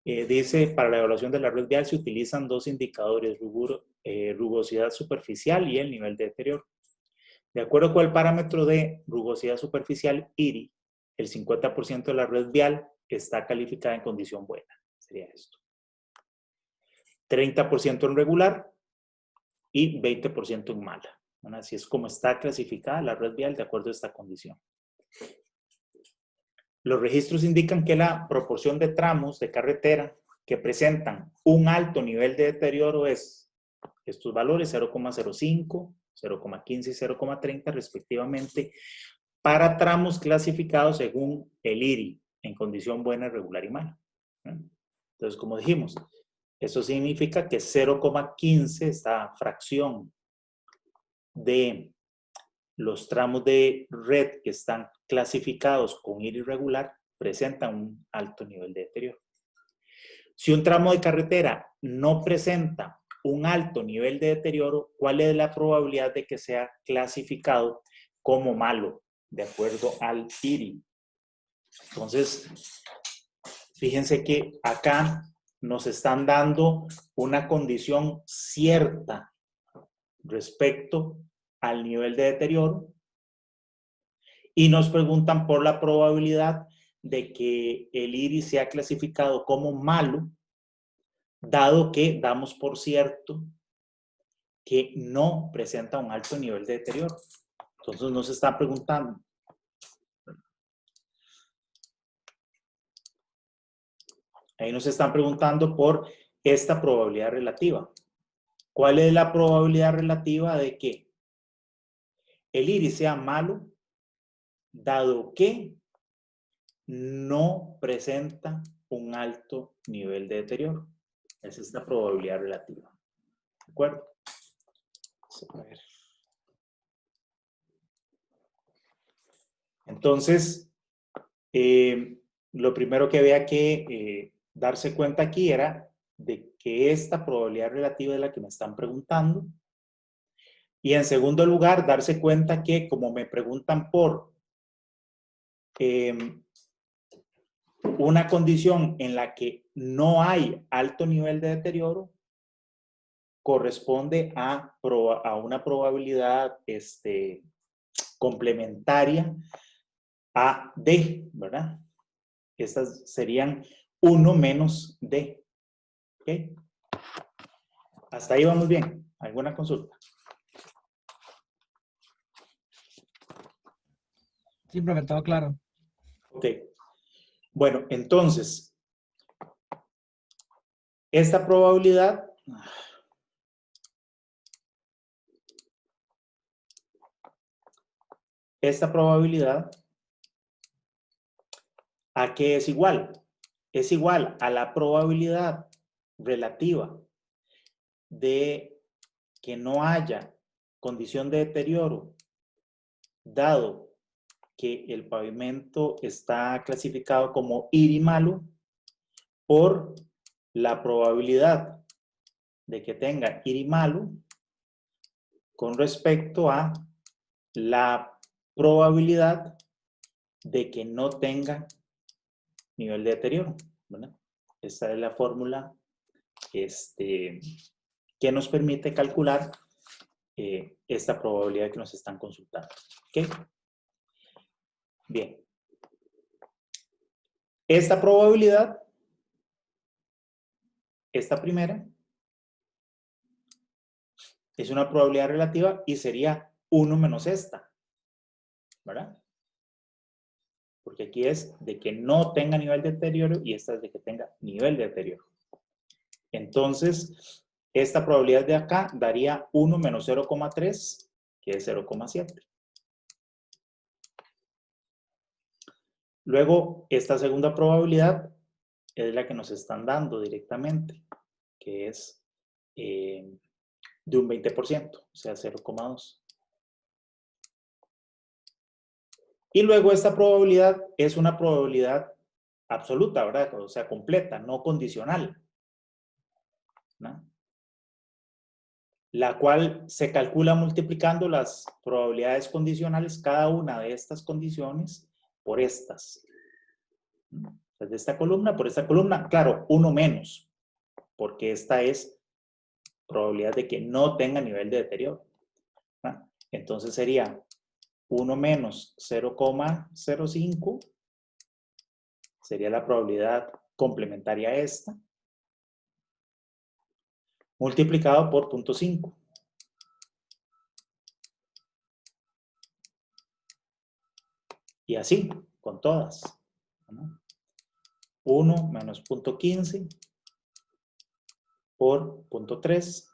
Dice, para la evaluación de la red vial se utilizan dos indicadores, rugosidad superficial y el nivel de deterioro. De acuerdo con el parámetro de rugosidad superficial, IRI, el 50% de la red vial está calificada en condición buena. Sería esto. 30% en regular y 20% en mala. Bueno, así es como está clasificada la red vial de acuerdo a esta condición. Los registros indican que la proporción de tramos de carretera que presentan un alto nivel de deterioro es estos valores 0,05, 0,15 y 0,30 respectivamente para tramos clasificados según el IRI en condición buena, regular y mala. Entonces, como dijimos, eso significa que 0,15, esta fracción de los tramos de red que están clasificados con IRI irregular presentan un alto nivel de deterioro. Si un tramo de carretera no presenta un alto nivel de deterioro, ¿cuál es la probabilidad de que sea clasificado como malo de acuerdo al IRI? Entonces, fíjense que acá nos están dando una condición cierta respecto al nivel de deterioro y nos preguntan por la probabilidad de que el IRI sea clasificado como malo, dado que damos por cierto que no presenta un alto nivel de deterioro. Entonces nos están preguntando. Ahí nos están preguntando por esta probabilidad relativa. ¿Cuál es la probabilidad relativa de que el IRI sea malo, dado que no presenta un alto nivel de deterioro? Esa es la probabilidad relativa. ¿De acuerdo? Vamos a ver. Entonces, lo primero que había que darse cuenta aquí era de que esta probabilidad relativa es la que me están preguntando. Y en segundo lugar, darse cuenta que como me preguntan por una condición en la que no hay alto nivel de deterioro, corresponde a una probabilidad complementaria a D, ¿verdad? Estas serían 1 menos D. ¿Ok? Hasta ahí vamos bien. ¿Alguna consulta? Sí, profe, todo claro. Ok. Bueno, entonces, esta probabilidad ¿a qué es igual? Es igual a la probabilidad relativa de que no haya condición de deterioro, dado que el pavimento está clasificado como IRI malo, por la probabilidad de que tenga IRI malo con respecto a la probabilidad de que no tenga nivel de deterioro, ¿verdad? Esta es la fórmula que nos permite calcular esta probabilidad que nos están consultando. ¿Ok? Bien. Esta probabilidad, esta primera, es una probabilidad relativa y sería 1 menos esta, ¿verdad? Porque aquí es de que no tenga nivel de deterioro y esta es de que tenga nivel de deterioro. Entonces, esta probabilidad de acá daría 1 menos 0,3, que es 0,7. Luego, esta segunda probabilidad es la que nos están dando directamente, que es de un 20%, o sea, 0,2. Y luego esta probabilidad es una probabilidad absoluta, ¿verdad? O sea, completa, no condicional, ¿no? La cual se calcula multiplicando las probabilidades condicionales, cada una de estas condiciones, por estas. Desde esta columna, por esta columna, claro, 1 menos, porque esta es probabilidad de que no tenga nivel de deterioro. Entonces sería 1 menos 0,05, sería la probabilidad complementaria a esta, multiplicado por 0,5. Y así, con todas. 1 menos 0,15 por 0,3.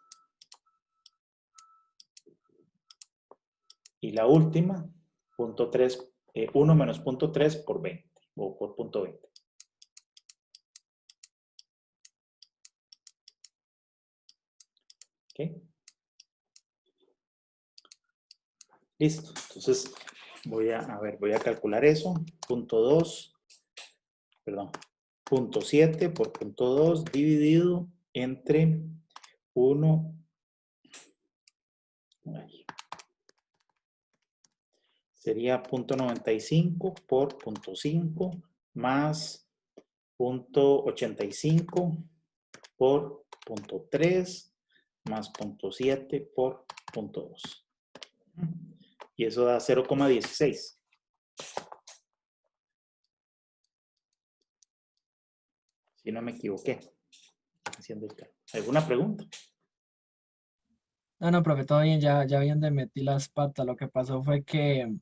Y la última, 0,3, 1 menos 0,3 por 20, o por 0,20. ¿Ok? Listo. Entonces, voy a calcular eso. 0,7 por 0,2 dividido entre 1. Sería 0,95 por 0,5 más 0,85 por 0,3 más 0,7 por 0,2. Y eso da 0,16. Si no me equivoqué. Haciendo el cálculo. ¿Alguna pregunta? No, profe, todo bien, ya vi donde metí las patas. Lo que pasó fue que,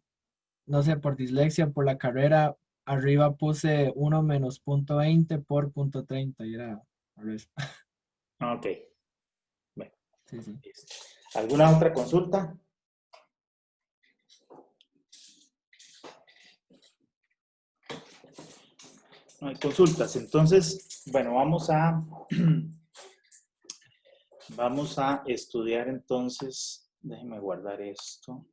no sé, por dislexia, por la carrera, arriba puse 1 menos 0,20 por 0,30 y era al revés. Ok. Bueno, Sí, sí. listo. ¿Alguna otra consulta? No hay consultas. Entonces, bueno, vamos a estudiar entonces. Déjenme guardar esto.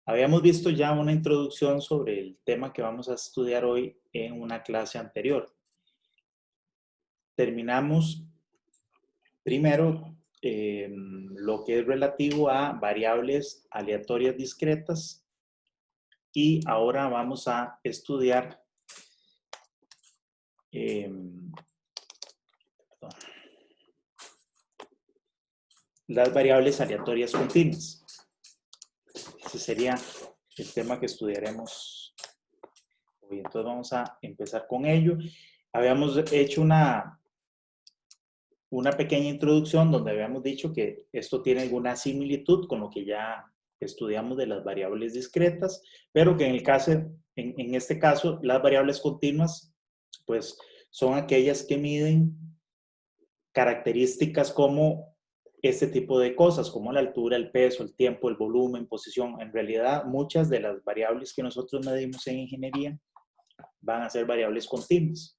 Habíamos visto ya una introducción sobre el tema que vamos a estudiar hoy en una clase anterior. Terminamos primero lo que es relativo a variables aleatorias discretas y ahora vamos a estudiar las variables aleatorias continuas. Ese sería el tema que estudiaremos hoy. Entonces vamos a empezar con ello. Habíamos hecho una pequeña introducción donde habíamos dicho que esto tiene alguna similitud con lo que ya estudiamos de las variables discretas, pero que en este caso las variables continuas pues son aquellas que miden características como este tipo de cosas, como la altura, el peso, el tiempo, el volumen, posición. En realidad, muchas de las variables que nosotros medimos en ingeniería van a ser variables continuas.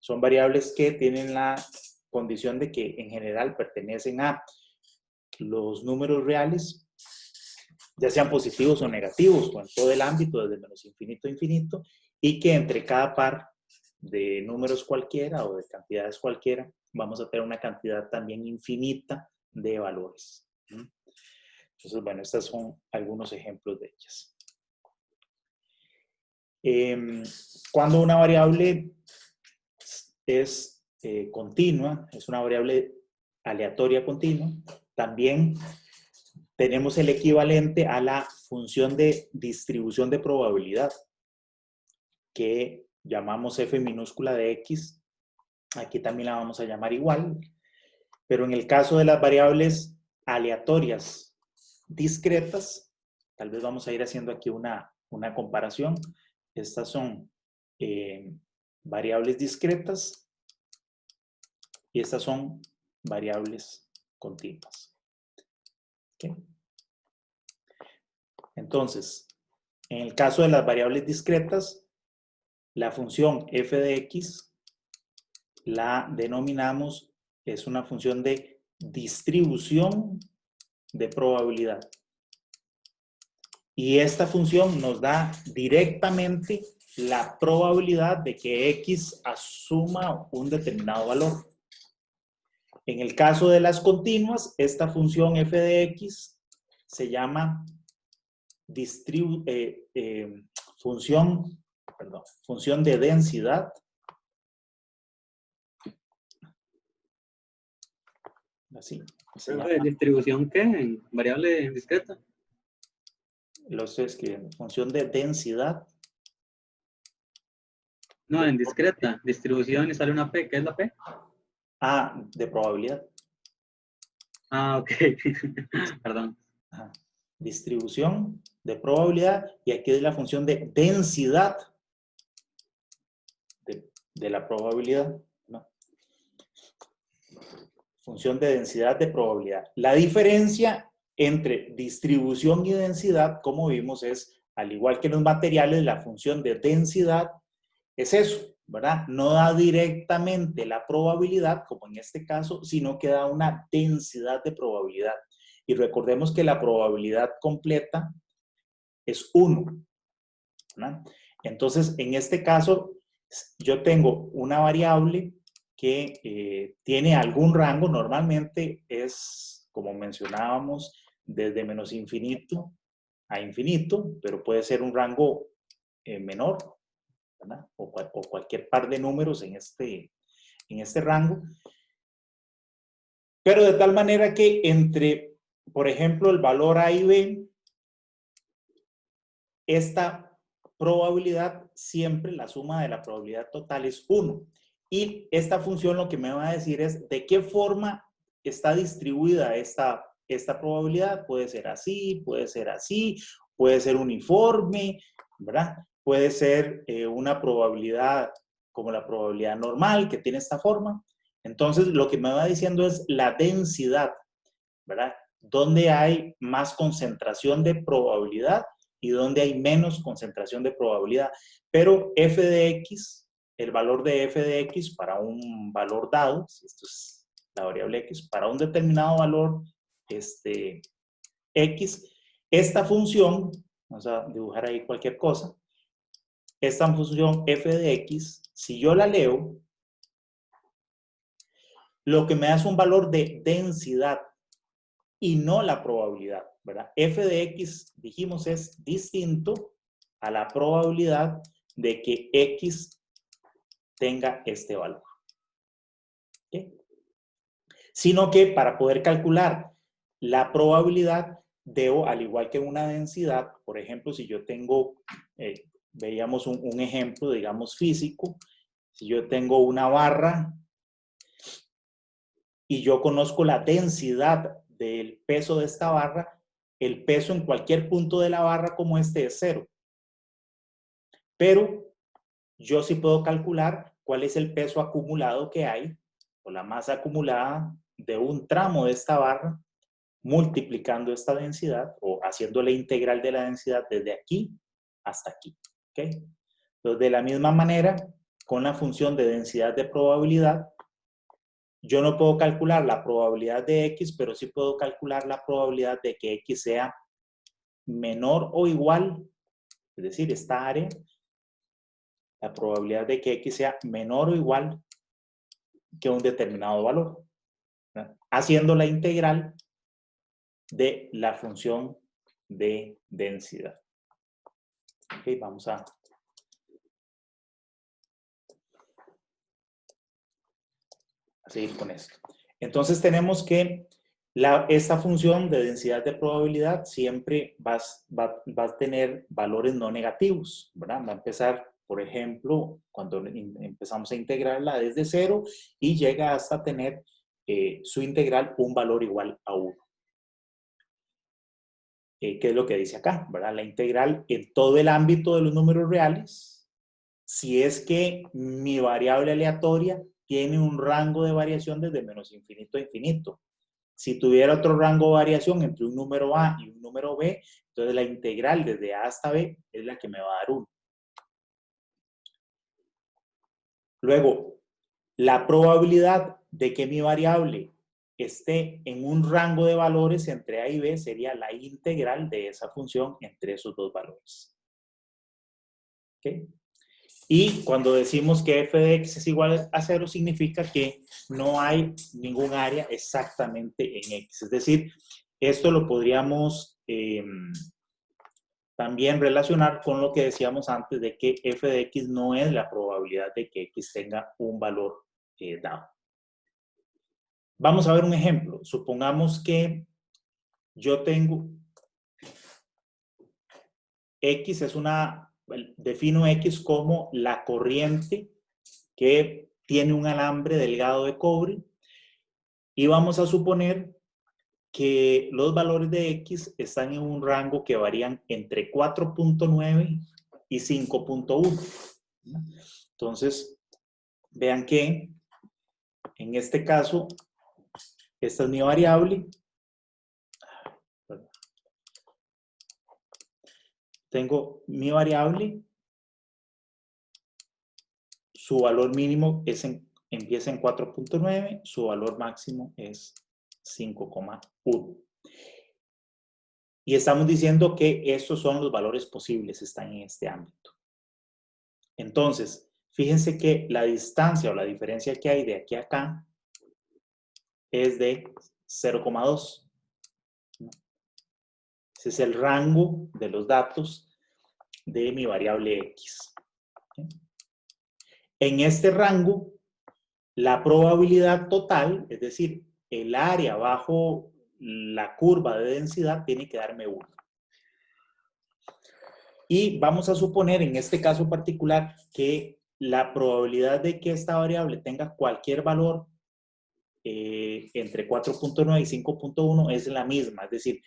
Son variables que tienen la condición de que en general pertenecen a los números reales, ya sean positivos o negativos, o en todo el ámbito, desde menos infinito a infinito, y que entre cada par de números cualquiera o de cantidades cualquiera, vamos a tener una cantidad también infinita de valores. Entonces, bueno, estos son algunos ejemplos de ellas. Cuando una variable es continua, es una variable aleatoria continua, también tenemos el equivalente a la función de distribución de probabilidad, que llamamos f minúscula de x. Aquí también la vamos a llamar igual, pero en el caso de las variables aleatorias discretas, tal vez vamos a ir haciendo aquí una comparación. Estas son variables discretas y estas son variables continuas. ¿Okay? Entonces, en el caso de las variables discretas, la función f de x la denominamos, es una función de distribución de probabilidad. Y esta función nos da directamente la probabilidad de que x asuma un determinado valor. En el caso de las continuas, esta función f de x se llama función de densidad. Así. ¿Distribución qué? ¿En variable discreta? Lo estoy escribiendo. Función de densidad. No, en discreta. Distribución y sale una P. ¿Qué es la P? Ah, de probabilidad. Ah, ok. Perdón. Ajá. Distribución de probabilidad. Y aquí es la función de densidad de la probabilidad. ¿No? Función de densidad de probabilidad. La diferencia entre distribución y densidad, como vimos, es, al igual que en los materiales, la función de densidad es eso, ¿verdad? No da directamente la probabilidad, como en este caso, sino que da una densidad de probabilidad. Y recordemos que la probabilidad completa es 1, ¿verdad? Entonces, en este caso, yo tengo una variable que tiene algún rango, normalmente es, como mencionábamos, desde menos infinito a infinito, pero puede ser un rango menor, ¿verdad? O cualquier par de números en este rango. Pero de tal manera que entre, por ejemplo, el valor A y B, esta probabilidad siempre, la suma de la probabilidad total es 1. Y esta función lo que me va a decir es de qué forma está distribuida esta probabilidad. Puede ser así, puede ser uniforme, ¿verdad? Puede ser una probabilidad como la probabilidad normal que tiene esta forma. Entonces, lo que me va diciendo es la densidad, ¿verdad? Donde hay más concentración de probabilidad y donde hay menos concentración de probabilidad. Pero f de x, el valor de f de x para un valor dado, si esto es la variable x, para un determinado valor x, esta función, vamos a dibujar ahí cualquier cosa, esta función f de x, si yo la leo, lo que me da es un valor de densidad y no la probabilidad, ¿verdad? F de x, dijimos, es distinto a la probabilidad de que x tenga este valor. ¿Okay? Sino que para poder calcular la probabilidad, debo, al igual que una densidad, por ejemplo, si yo tengo, veíamos un ejemplo, digamos, físico, si yo tengo una barra y yo conozco la densidad del peso de esta barra, el peso en cualquier punto de la barra como este es 0. Pero yo sí puedo calcular cuál es el peso acumulado que hay, o la masa acumulada de un tramo de esta barra, multiplicando esta densidad, o haciendo la integral de la densidad desde aquí hasta aquí. ¿Okay? Entonces, de la misma manera, con la función de densidad de probabilidad, yo no puedo calcular la probabilidad de x, pero sí puedo calcular la probabilidad de que x sea menor o igual, es decir, esta área, la probabilidad de que x sea menor o igual que un determinado valor, ¿verdad? Haciendo la integral de la función de densidad. Ok, vamos a seguir con esto. Entonces tenemos que esta función de densidad de probabilidad siempre va a tener valores no negativos, ¿verdad? Va a empezar, por ejemplo, cuando empezamos a integrarla desde 0 y llega hasta tener su integral un valor igual a 1. ¿Qué es lo que dice acá? ¿Verdad? La integral en todo el ámbito de los números reales, si es que mi variable aleatoria tiene un rango de variación desde menos infinito a infinito. Si tuviera otro rango de variación entre un número A y un número B, entonces la integral desde A hasta B es la que me va a dar 1. Luego, la probabilidad de que mi variable esté en un rango de valores entre A y B sería la integral de esa función entre esos dos valores. ¿Okay? Y cuando decimos que f de x es igual a 0, significa que no hay ningún área exactamente en x. Es decir, esto lo podríamos también relacionar con lo que decíamos antes de que f de x no es la probabilidad de que x tenga un valor dado. Vamos a ver un ejemplo. Supongamos que yo tengo x es defino x como la corriente que tiene un alambre delgado de cobre y vamos a suponer que los valores de x están en un rango que varían entre 4.9 y 5.1. Entonces, vean que en este caso, esta es mi variable. Tengo mi variable, su valor mínimo empieza en 4.9, su valor máximo es 5.1. Y estamos diciendo que estos son los valores posibles, están en este ámbito. Entonces, fíjense que la distancia o la diferencia que hay de aquí a acá es de 0,2. Ese es el rango de los datos de mi variable x. En este rango, la probabilidad total, es decir, el área bajo la curva de densidad, tiene que darme 1. Y vamos a suponer en este caso particular que la probabilidad de que esta variable tenga cualquier valor entre 4.9 y 5.1 es la misma. Es decir,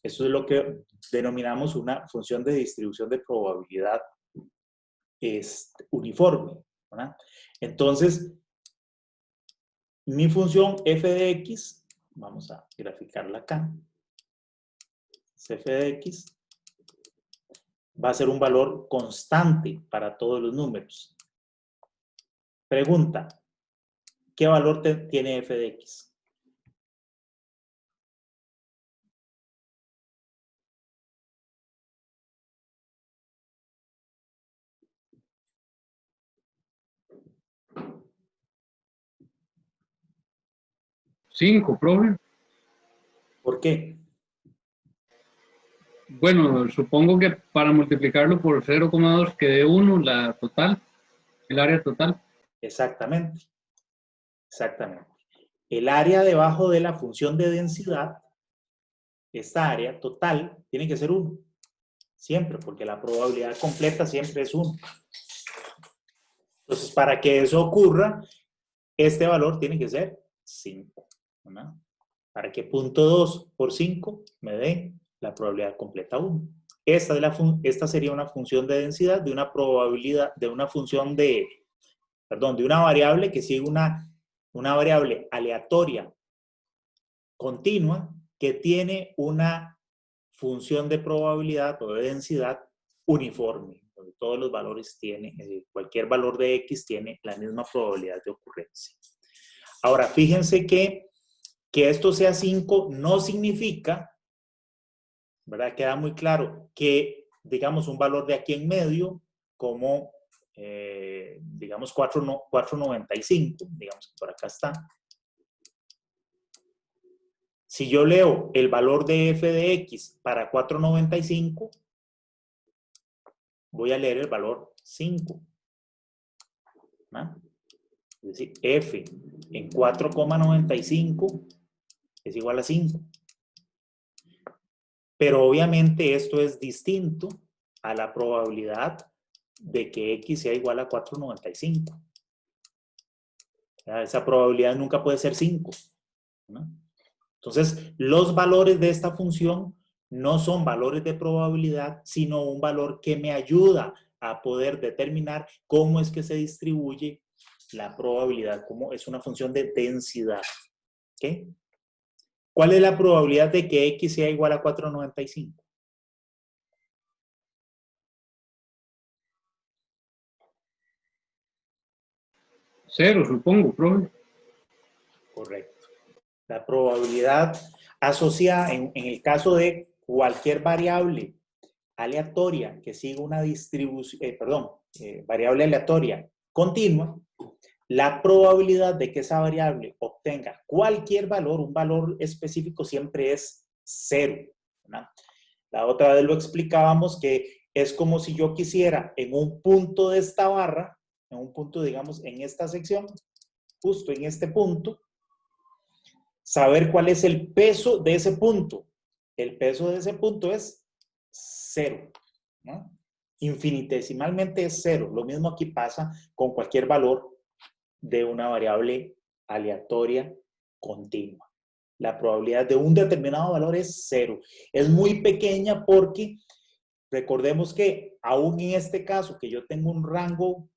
eso es lo que denominamos una función de distribución de probabilidad uniforme, ¿verdad? Entonces, mi función f de x, vamos a graficarla acá, f de x va a ser un valor constante para todos los números. Pregunta, ¿qué valor tiene f de x? Cinco, profe. ¿Por qué? Bueno, supongo que para multiplicarlo por 0,2 que dé 1 la total, el área total. Exactamente. Exactamente. El área debajo de la función de densidad, esta área total, tiene que ser 1. Siempre, porque la probabilidad completa siempre es 1. Entonces, para que eso ocurra, este valor tiene que ser 5. ¿No? Para que 0.2 por 5 me dé la probabilidad completa 1. Esta sería una función de densidad de una probabilidad, de una función de una variable que sigue una variable aleatoria continua que tiene una función de probabilidad o de densidad uniforme, donde todos los valores tienen, cualquier valor de x tiene la misma probabilidad de ocurrencia. Ahora, fíjense que esto sea 5 no significa, ¿verdad? Queda muy claro que, digamos, un valor de aquí en medio, como, digamos, 4.95, digamos que por acá está. Si yo leo el valor de f de x para 4.95, voy a leer el valor 5. ¿No? Es decir, f en 4,95 es igual a 5. Pero obviamente esto es distinto a la probabilidad de que x sea igual a 4.95. Esa probabilidad nunca puede ser 5. ¿No? Entonces, los valores de esta función no son valores de probabilidad, sino un valor que me ayuda a poder determinar cómo es que se distribuye la probabilidad, cómo es una función de densidad. ¿Okay? ¿Cuál es la probabilidad de que x sea igual a 4.95? Cero, supongo, profe. Correcto. La probabilidad asociada en el caso de cualquier variable aleatoria que siga una distribución, variable aleatoria continua, la probabilidad de que esa variable obtenga cualquier valor, un valor específico, siempre es 0. ¿No? La otra vez lo explicábamos que es como si yo quisiera en un punto de esta barra, en un punto, digamos, en esta sección, justo en este punto, saber cuál es el peso de ese punto. El peso de ese punto es 0, ¿no? Infinitesimalmente es 0. Lo mismo aquí pasa con cualquier valor de una variable aleatoria continua. La probabilidad de un determinado valor es 0. Es muy pequeña porque recordemos que aún en este caso que yo tengo un rango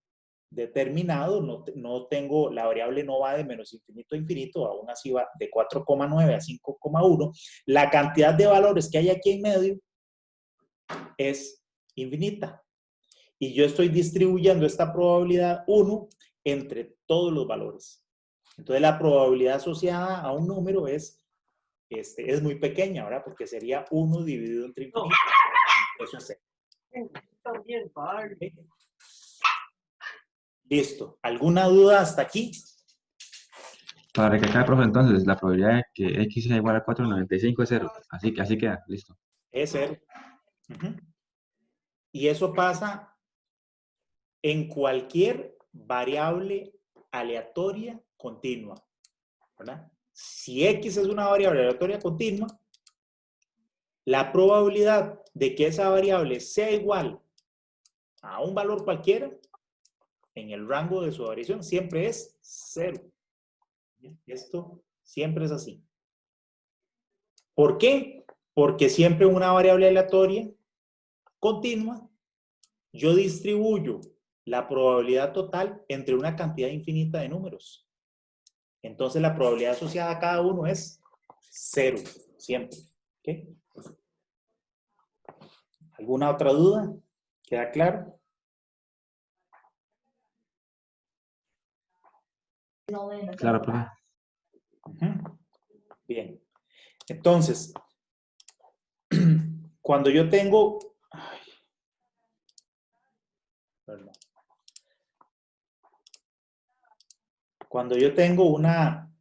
determinado, no tengo, la variable no va de menos infinito a infinito, aún así va de 4,9 a 5,1. La cantidad de valores que hay aquí en medio es infinita. Y yo estoy distribuyendo esta probabilidad 1 entre todos los valores. Entonces la probabilidad asociada a un número es muy pequeña, ¿verdad? Porque sería 1 dividido entre infinito. Eso es 0. ¿Okay? Listo. ¿Alguna duda hasta aquí? Para recalcar, profe, entonces, la probabilidad de que x sea igual a 4,95 es 0. Así queda, listo. Es 0. Y eso pasa en cualquier variable aleatoria continua, ¿verdad? Si x es una variable aleatoria continua, la probabilidad de que esa variable sea igual a un valor cualquiera en el rango de su variación siempre es 0. Esto siempre es así. ¿Por qué? Porque siempre una variable aleatoria continua, yo distribuyo la probabilidad total entre una cantidad infinita de números. Entonces la probabilidad asociada a cada uno es 0, siempre. ¿Okay? ¿Alguna otra duda? ¿Queda claro? Claro, profe. Bien. Entonces, cuando yo tengo... Perdón. Cuando yo tengo una...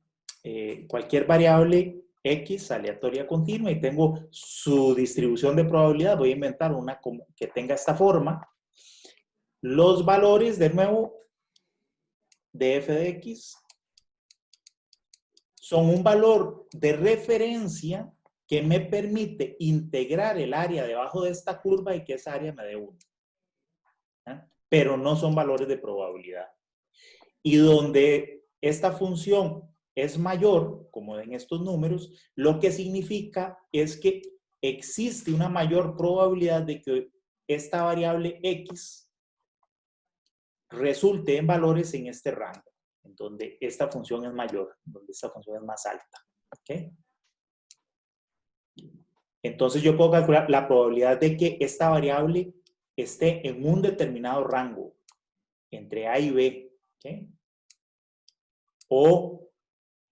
cualquier variable X aleatoria continua y tengo su distribución de probabilidad, voy a inventar una que tenga esta forma. Los valores, de nuevo, de f de x son un valor de referencia que me permite integrar el área debajo de esta curva y que esa área me dé 1. Pero no son valores de probabilidad. Y donde esta función es mayor, como en estos números, lo que significa es que existe una mayor probabilidad de que esta variable x resulte en valores en este rango, en donde esta función es mayor, donde esta función es más alta. ¿Okay? Entonces yo puedo calcular la probabilidad de que esta variable esté en un determinado rango, entre A y B. ¿Okay? O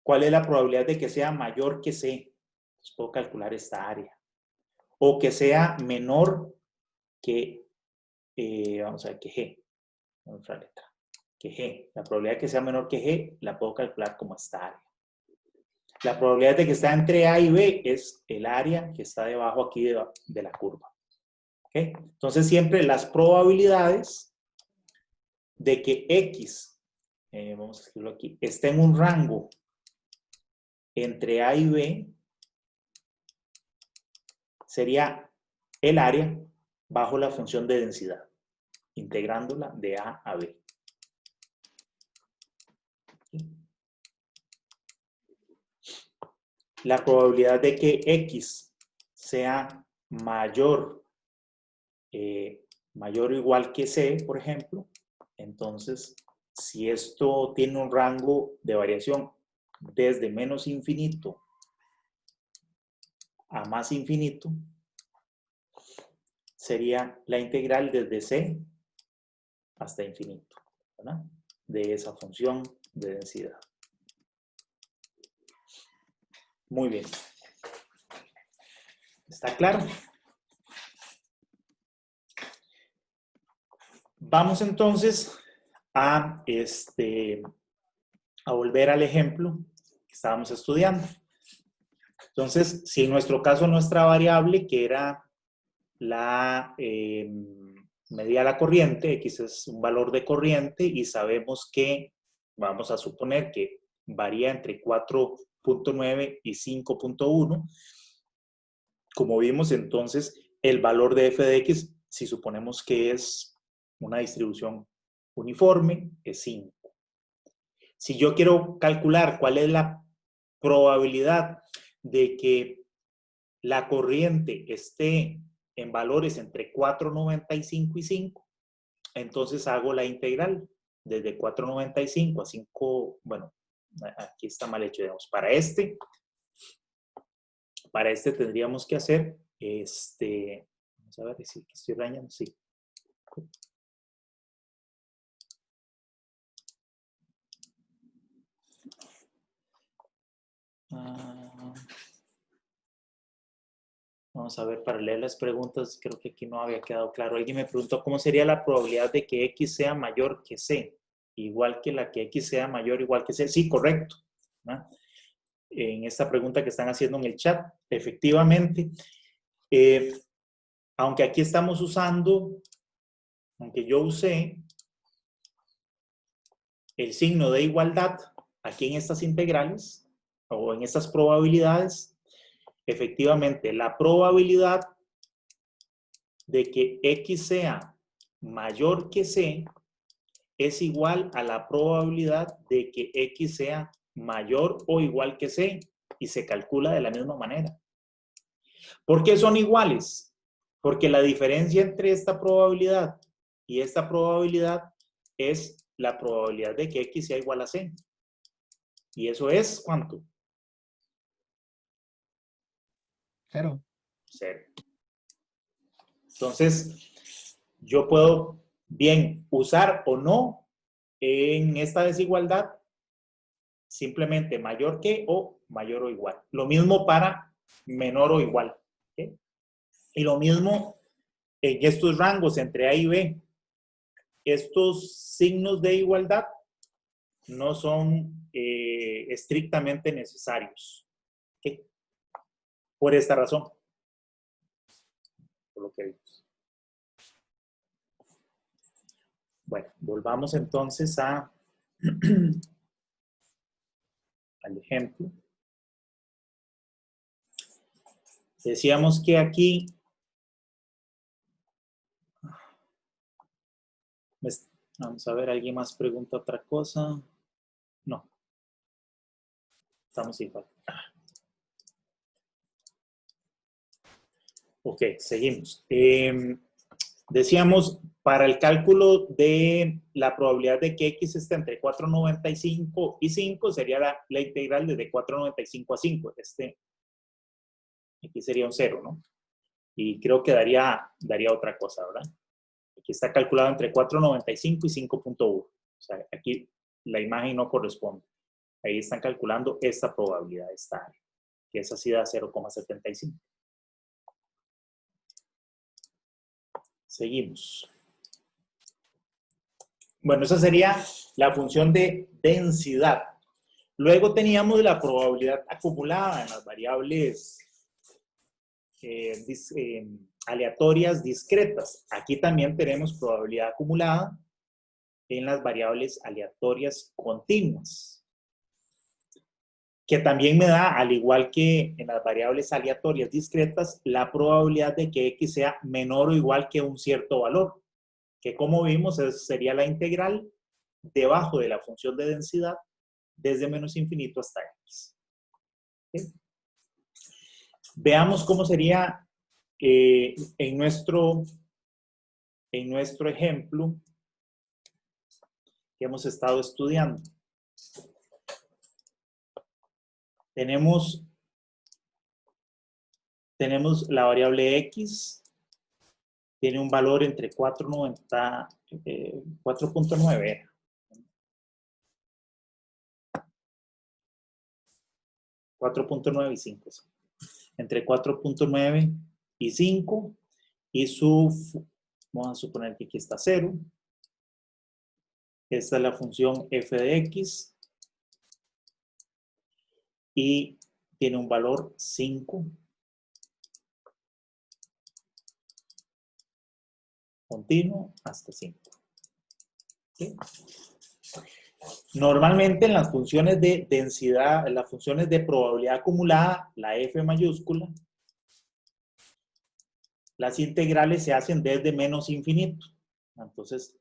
cuál es la probabilidad de que sea mayor que C. Entonces puedo calcular esta área. O que sea menor que, vamos a ver, que G. Otra letra. Que G. La probabilidad de que sea menor que G la puedo calcular como esta área. La probabilidad de que está entre A y B es el área que está debajo aquí de la curva. ¿Okay? Entonces siempre las probabilidades de que X, vamos a escribirlo aquí, esté en un rango entre A y B sería el área bajo la función de densidad, integrándola de A a B. La probabilidad de que X sea mayor o igual que C, por ejemplo, entonces, si esto tiene un rango de variación desde menos infinito a más infinito, sería la integral desde C hasta infinito, ¿verdad? De esa función de densidad. Muy bien. ¿Está claro? Vamos entonces a volver al ejemplo que estábamos estudiando. Entonces, si en nuestro caso nuestra variable, que era la medida de la corriente, X es un valor de corriente y sabemos que, vamos a suponer que varía entre 4.9 y 5.1. Como vimos, entonces, el valor de f de x, si suponemos que es una distribución uniforme, es 5. Si yo quiero calcular cuál es la probabilidad de que la corriente esté en valores entre 4.95 y 5, entonces hago la integral desde 4.95 a 5, bueno, aquí está mal hecho, digamos, para este tendríamos que hacer, vamos a ver si estoy dañando, sí. Vamos a ver, para leer las preguntas, creo que aquí no había quedado claro. Alguien me preguntó cómo sería la probabilidad de que X sea mayor que C, igual que la que X sea mayor igual que C. Sí, correcto, ¿no? En esta pregunta que están haciendo en el chat, efectivamente, aunque aquí estamos usando, aunque yo usé el signo de igualdad aquí en estas integrales o en estas probabilidades, efectivamente, la probabilidad de que X sea mayor que C es igual a la probabilidad de que X sea mayor o igual que C y se calcula de la misma manera. ¿Por qué son iguales? Porque la diferencia entre esta probabilidad y esta probabilidad es la probabilidad de que X sea igual a C. ¿Y eso es cuánto? 0. 0. Entonces, yo puedo bien usar o no en esta desigualdad simplemente mayor que o mayor o igual. Lo mismo para menor o igual. ¿Okay? Y lo mismo en estos rangos entre A y B. Estos signos de igualdad no son estrictamente necesarios. ¿Okay? Por esta razón. Por lo que vimos. Bueno, volvamos entonces al ejemplo. Decíamos que aquí vamos a ver, ¿alguien más pregunta otra cosa? No. Estamos igual. Ok, seguimos. Decíamos, para el cálculo de la probabilidad de que X esté entre 4.95 y 5, sería la integral desde 4.95 a 5. Aquí sería un 0, ¿no? Y creo que daría otra cosa, ¿verdad? Aquí está calculado entre 4.95 y 5.1. O sea, aquí la imagen no corresponde. Ahí están calculando esta probabilidad, esta área, que es así da 0,75. Seguimos. Bueno, esa sería la función de densidad. Luego teníamos la probabilidad acumulada en las variables aleatorias discretas. Aquí también tenemos probabilidad acumulada en las variables aleatorias continuas, que también me da, al igual que en las variables aleatorias discretas, la probabilidad de que X sea menor o igual que un cierto valor, que como vimos sería la integral debajo de la función de densidad desde menos infinito hasta X. ¿Okay? Veamos cómo sería en nuestro ejemplo que hemos estado estudiando. Tenemos la variable X, tiene un valor entre 4.9. 4.9 y 5. Entre 4.9 y 5. Y vamos a suponer que aquí está 0. Esta es la función f de x. Y tiene un valor 5. continuo hasta 5. ¿Sí? Normalmente en las funciones de densidad, en las funciones de probabilidad acumulada, la F mayúscula, las integrales se hacen desde menos infinito. Entonces,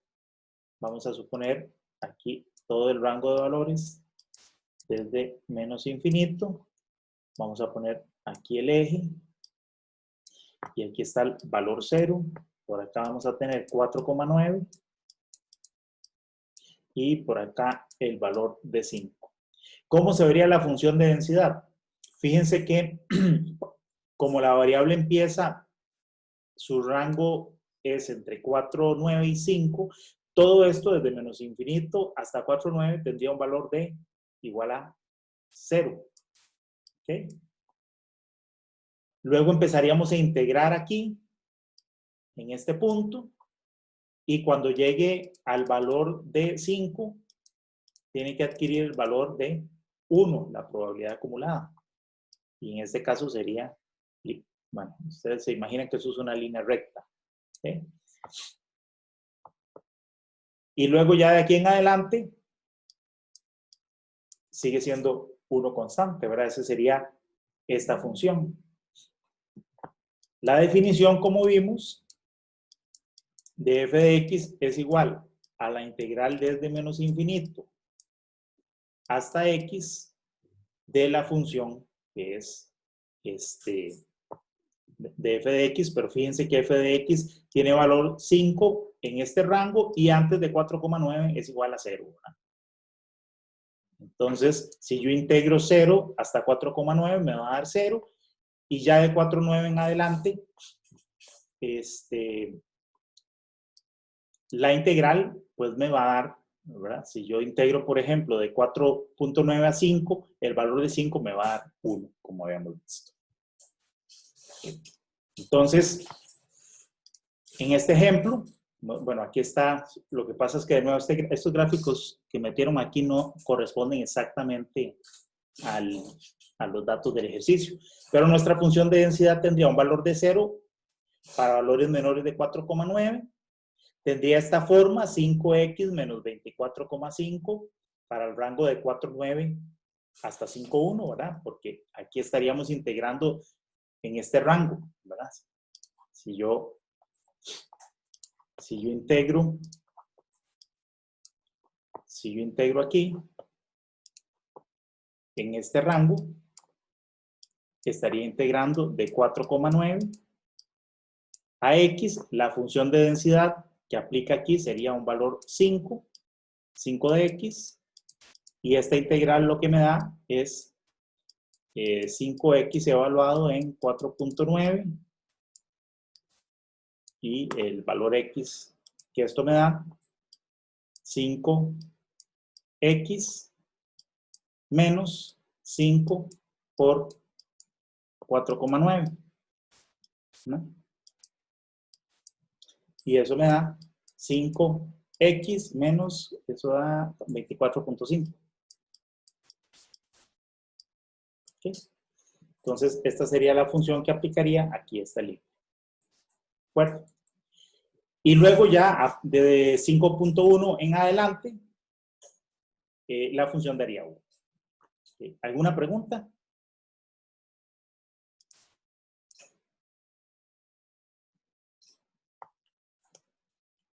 vamos a suponer aquí todo el rango de valores desde menos infinito. Vamos a poner aquí el eje. Y aquí está el valor 0. Por acá vamos a tener 4,9. Y por acá el valor de 5. ¿Cómo se vería la función de densidad? Fíjense que como la variable empieza, su rango es entre 4, 9 y 5, todo esto desde menos infinito hasta 4, 9 tendría un valor de igual a 0. ¿Okay? Luego empezaríamos a integrar aquí, en este punto, y cuando llegue al valor de 5, tiene que adquirir el valor de 1, la probabilidad acumulada. Y en este caso sería, bueno, ustedes se imaginan que eso es una línea recta. ¿Sí? Y luego ya de aquí en adelante, sigue siendo 1 constante, ¿verdad? Esa sería esta función. La definición, como vimos, de f de x es igual a la integral desde menos infinito hasta x de la función que es de f de x, pero fíjense que f de x tiene valor 5 en este rango y antes de 4,9 es igual a 0, ¿verdad? Entonces, si yo integro 0 hasta 4,9 me va a dar 0 y ya de 4,9 en adelante la integral pues me va a dar, ¿verdad? Si yo integro, por ejemplo, de 4.9 a 5, el valor de 5 me va a dar 1, como habíamos visto. Entonces, en este ejemplo, bueno, aquí está, lo que pasa es que de nuevo estos gráficos que metieron aquí no corresponden exactamente a los datos del ejercicio, pero nuestra función de densidad tendría un valor de 0 para valores menores de 4,9. Tendría esta forma, 5x menos 24,5 para el rango de 4,9 hasta 5,1, ¿verdad? Porque aquí estaríamos integrando en este rango, ¿verdad? Si yo integro aquí, en este rango, estaría integrando de 4,9 a x, la función de densidad que aplica aquí sería un valor 5 de x, y esta integral lo que me da es 5x evaluado en 4.9 y el valor x que esto me da 5x menos 5 por 4,9, ¿no? Y eso me da 5x menos, eso da 24.5. ¿Okay? Entonces, esta sería la función que aplicaría aquí esta línea. ¿De acuerdo? Y luego ya de 5.1 en adelante, la función daría 1. ¿Okay? ¿Alguna pregunta?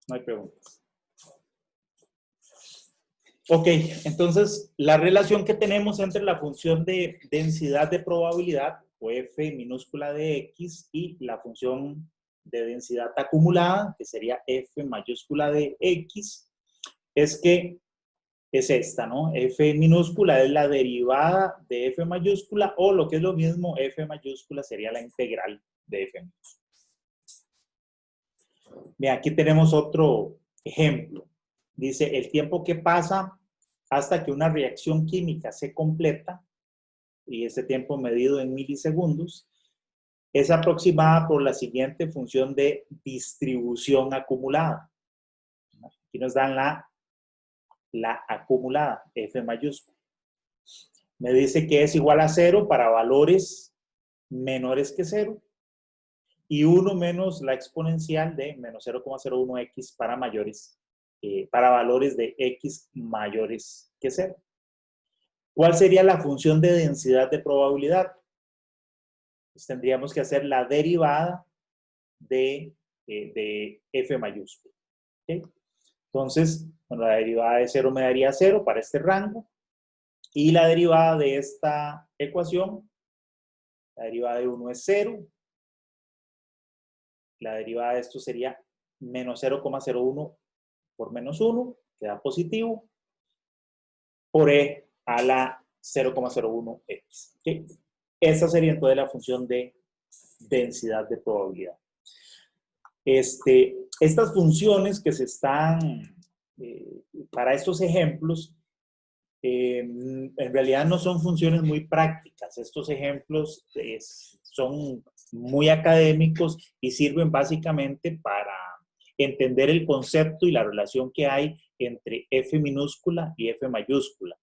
No hay preguntas. Ok, entonces la relación que tenemos entre la función de densidad de probabilidad, o f minúscula de x, y la función de densidad acumulada, que sería f mayúscula de x, es que es esta, ¿no? F minúscula es la derivada de f mayúscula, o lo que es lo mismo, f mayúscula sería la integral de f minúscula. Bien, aquí tenemos otro ejemplo. Dice, el tiempo que pasa hasta que una reacción química se completa, y ese tiempo medido en milisegundos, es aproximada por la siguiente función de distribución acumulada. Aquí nos dan la acumulada, F mayúscula. Me dice que es igual a 0 para valores menores que 0 y 1 menos la exponencial de menos 0,01x para mayores, para valores de x mayores que 0. ¿Cuál sería la función de densidad de probabilidad? Pues tendríamos que hacer la derivada de f mayúscula. ¿Okay? Entonces, bueno, la derivada de 0 me daría 0 para este rango. Y la derivada de esta ecuación, la derivada de 1 es 0. La derivada de esto sería menos 0,01 por menos 1, que da positivo, por e a la 0,01x. ¿Okay? Esta sería entonces la función de densidad de probabilidad. Estas funciones que se están, para estos ejemplos, en realidad no son funciones muy prácticas. Estos ejemplos son muy académicos y sirven básicamente para entender el concepto y la relación que hay entre F minúscula y F mayúscula.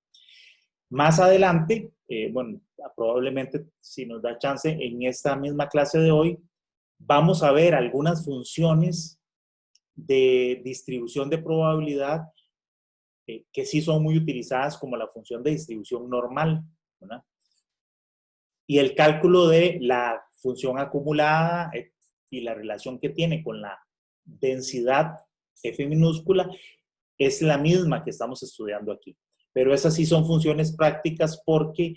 Más adelante, bueno, probablemente si nos da chance en esta misma clase de hoy, vamos a ver algunas funciones de distribución de probabilidad que sí son muy utilizadas, como la función de distribución normal, ¿verdad? Y el cálculo de la función acumulada y la relación que tiene con la densidad F minúscula es la misma que estamos estudiando aquí. Pero esas sí son funciones prácticas porque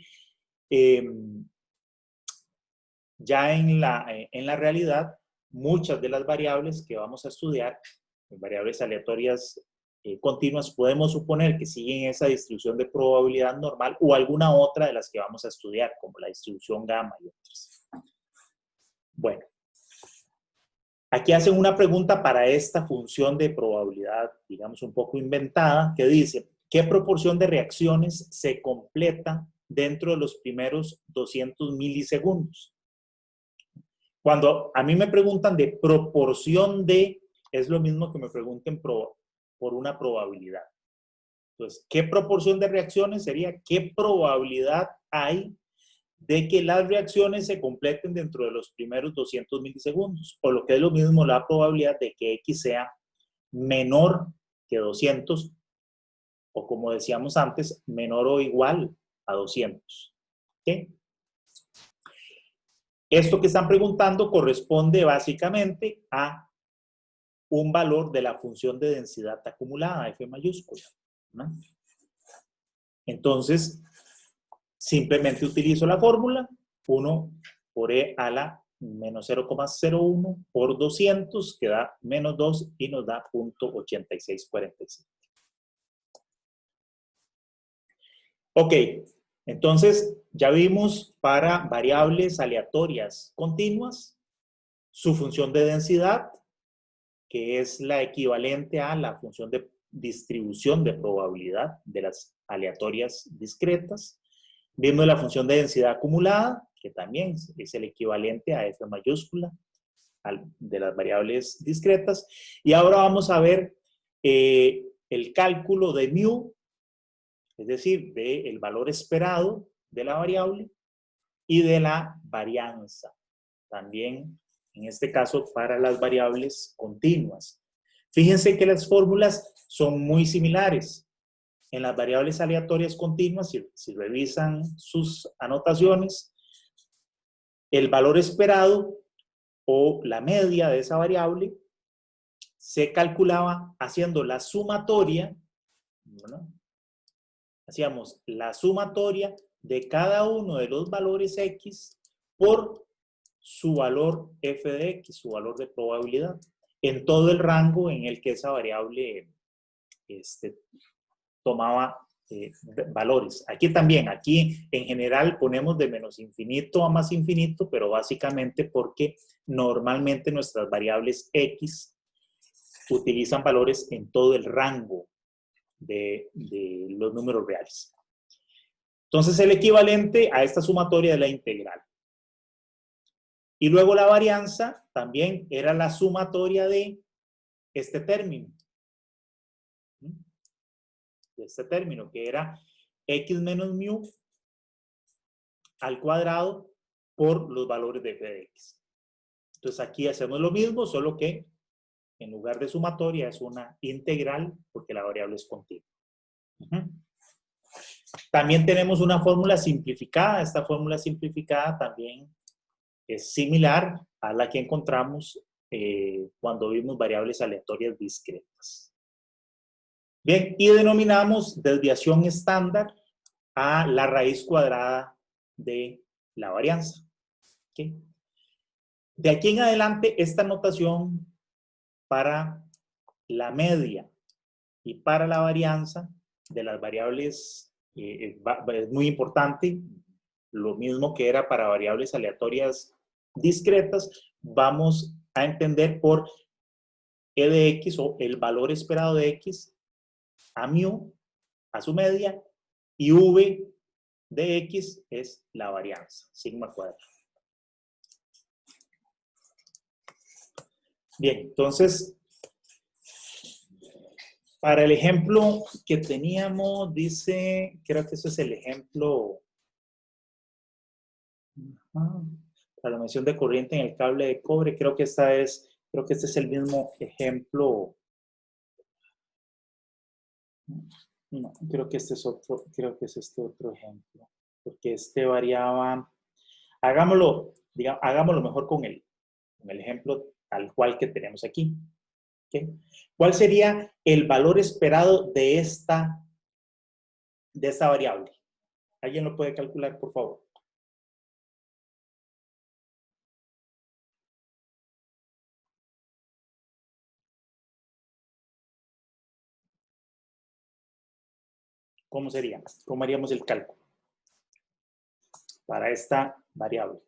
ya en la realidad, muchas de las variables que vamos a estudiar, variables aleatorias continuas, podemos suponer que siguen esa distribución de probabilidad normal o alguna otra de las que vamos a estudiar, como la distribución gamma y otras. Bueno, aquí hacen una pregunta para esta función de probabilidad, digamos un poco inventada, que dice, ¿qué proporción de reacciones se completa dentro de los primeros 200 milisegundos? Cuando a mí me preguntan de proporción de, es lo mismo que me pregunten por una probabilidad. Entonces, ¿qué proporción de reacciones sería? ¿Qué probabilidad hay de que las reacciones se completen dentro de los primeros 200 milisegundos? O lo que es lo mismo, la probabilidad de que X sea menor que 200, o como decíamos antes, menor o igual a 200. ¿Okay? Esto que están preguntando corresponde básicamente a un valor de la función de densidad acumulada, F mayúscula, ¿no? Entonces, simplemente utilizo la fórmula, 1 por e a la menos 0,01 por 200, que da menos 2 y nos da 0.8645. Ok, entonces ya vimos para variables aleatorias continuas, su función de densidad, que es la equivalente a la función de distribución de probabilidad de las aleatorias discretas. Vimos la función de densidad acumulada, que también es el equivalente a F mayúscula de las variables discretas. Y ahora vamos a ver el cálculo de mu, es decir, del valor esperado de la variable y de la varianza. También, en este caso, para las variables continuas. Fíjense que las fórmulas son muy similares. En las variables aleatorias continuas, si revisan sus anotaciones, el valor esperado o la media de esa variable se calculaba haciendo la sumatoria, ¿no? Hacíamos la sumatoria de cada uno de los valores X por su valor f de x, su valor de probabilidad, en todo el rango en el que esa variable tomaba valores. Aquí también, aquí en general ponemos de menos infinito a más infinito, pero básicamente porque normalmente nuestras variables X utilizan valores en todo el rango de los números reales. Entonces, el equivalente a esta sumatoria de la integral. Y luego la varianza también era la sumatoria de este término. De este término, que era x menos mu al cuadrado por los valores de f de x. Entonces aquí hacemos lo mismo, solo que en lugar de sumatoria es una integral porque la variable es continua. También tenemos una fórmula simplificada. Esta fórmula simplificada también es similar a la que encontramos cuando vimos variables aleatorias discretas. Bien, y denominamos desviación estándar a la raíz cuadrada de la varianza. ¿Okay? De aquí en adelante, esta notación para la media y para la varianza de las variables es muy importante. Lo mismo que era para variables aleatorias discretas, vamos a entender por E de X o el valor esperado de X a mu, a su media, y V de X es la varianza, sigma cuadrado. Bien, entonces, para el ejemplo que teníamos, dice, creo que ese es el ejemplo, para la medición de corriente en el cable de cobre, creo que este es el mismo ejemplo. No, creo que este es este otro ejemplo, porque este variaba. Hagámoslo mejor con el ejemplo tal cual que tenemos aquí. ¿Okay? ¿Cuál sería el valor esperado de esta variable? ¿Alguien lo puede calcular, por favor? ¿Cómo sería? ¿Cómo haríamos el cálculo para esta variable?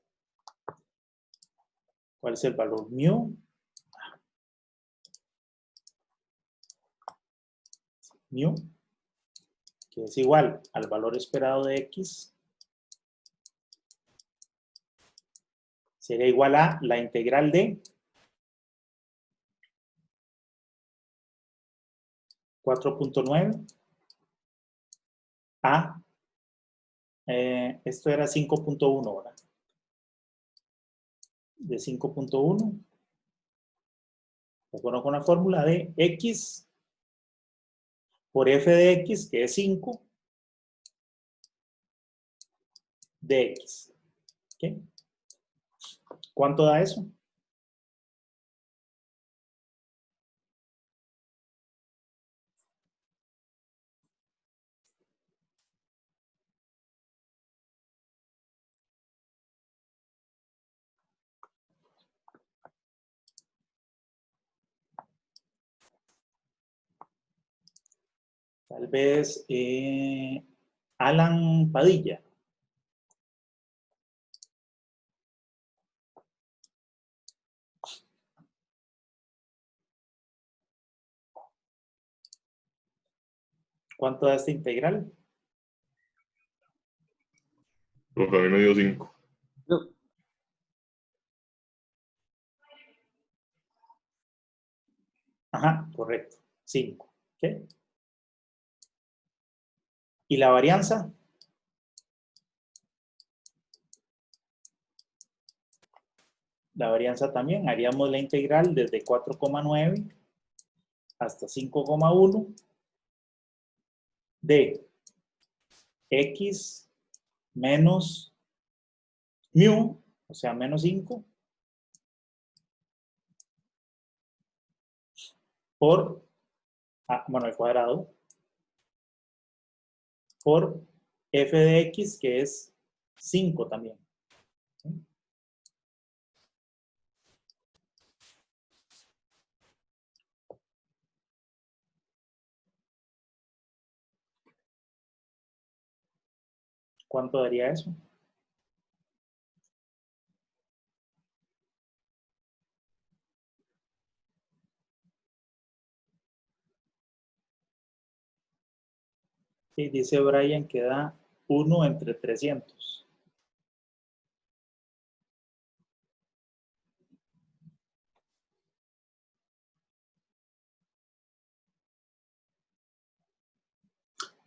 ¿Cuál es el valor mu? Mu, que es igual al valor esperado de X, sería igual a la integral de 4.9 a, esto era 5.1, ¿verdad? De 5.1, de acuerdo con la fórmula de X por f de X, que es 5, de X. ¿Okay? ¿Cuánto da eso? Tal vez Alan Padilla. ¿Cuánto da esta integral? Profe, a mí me dio 5. Ajá, correcto. 5. ¿Okay? ¿Y la varianza? La varianza también. Haríamos la integral desde 4,9 hasta 5,1 de X menos mu, o sea, menos 5, por, bueno, al cuadrado, por f de X, que es 5 también. ¿Sí? ¿Cuánto daría eso? Sí, dice Brian que da 1 entre 300.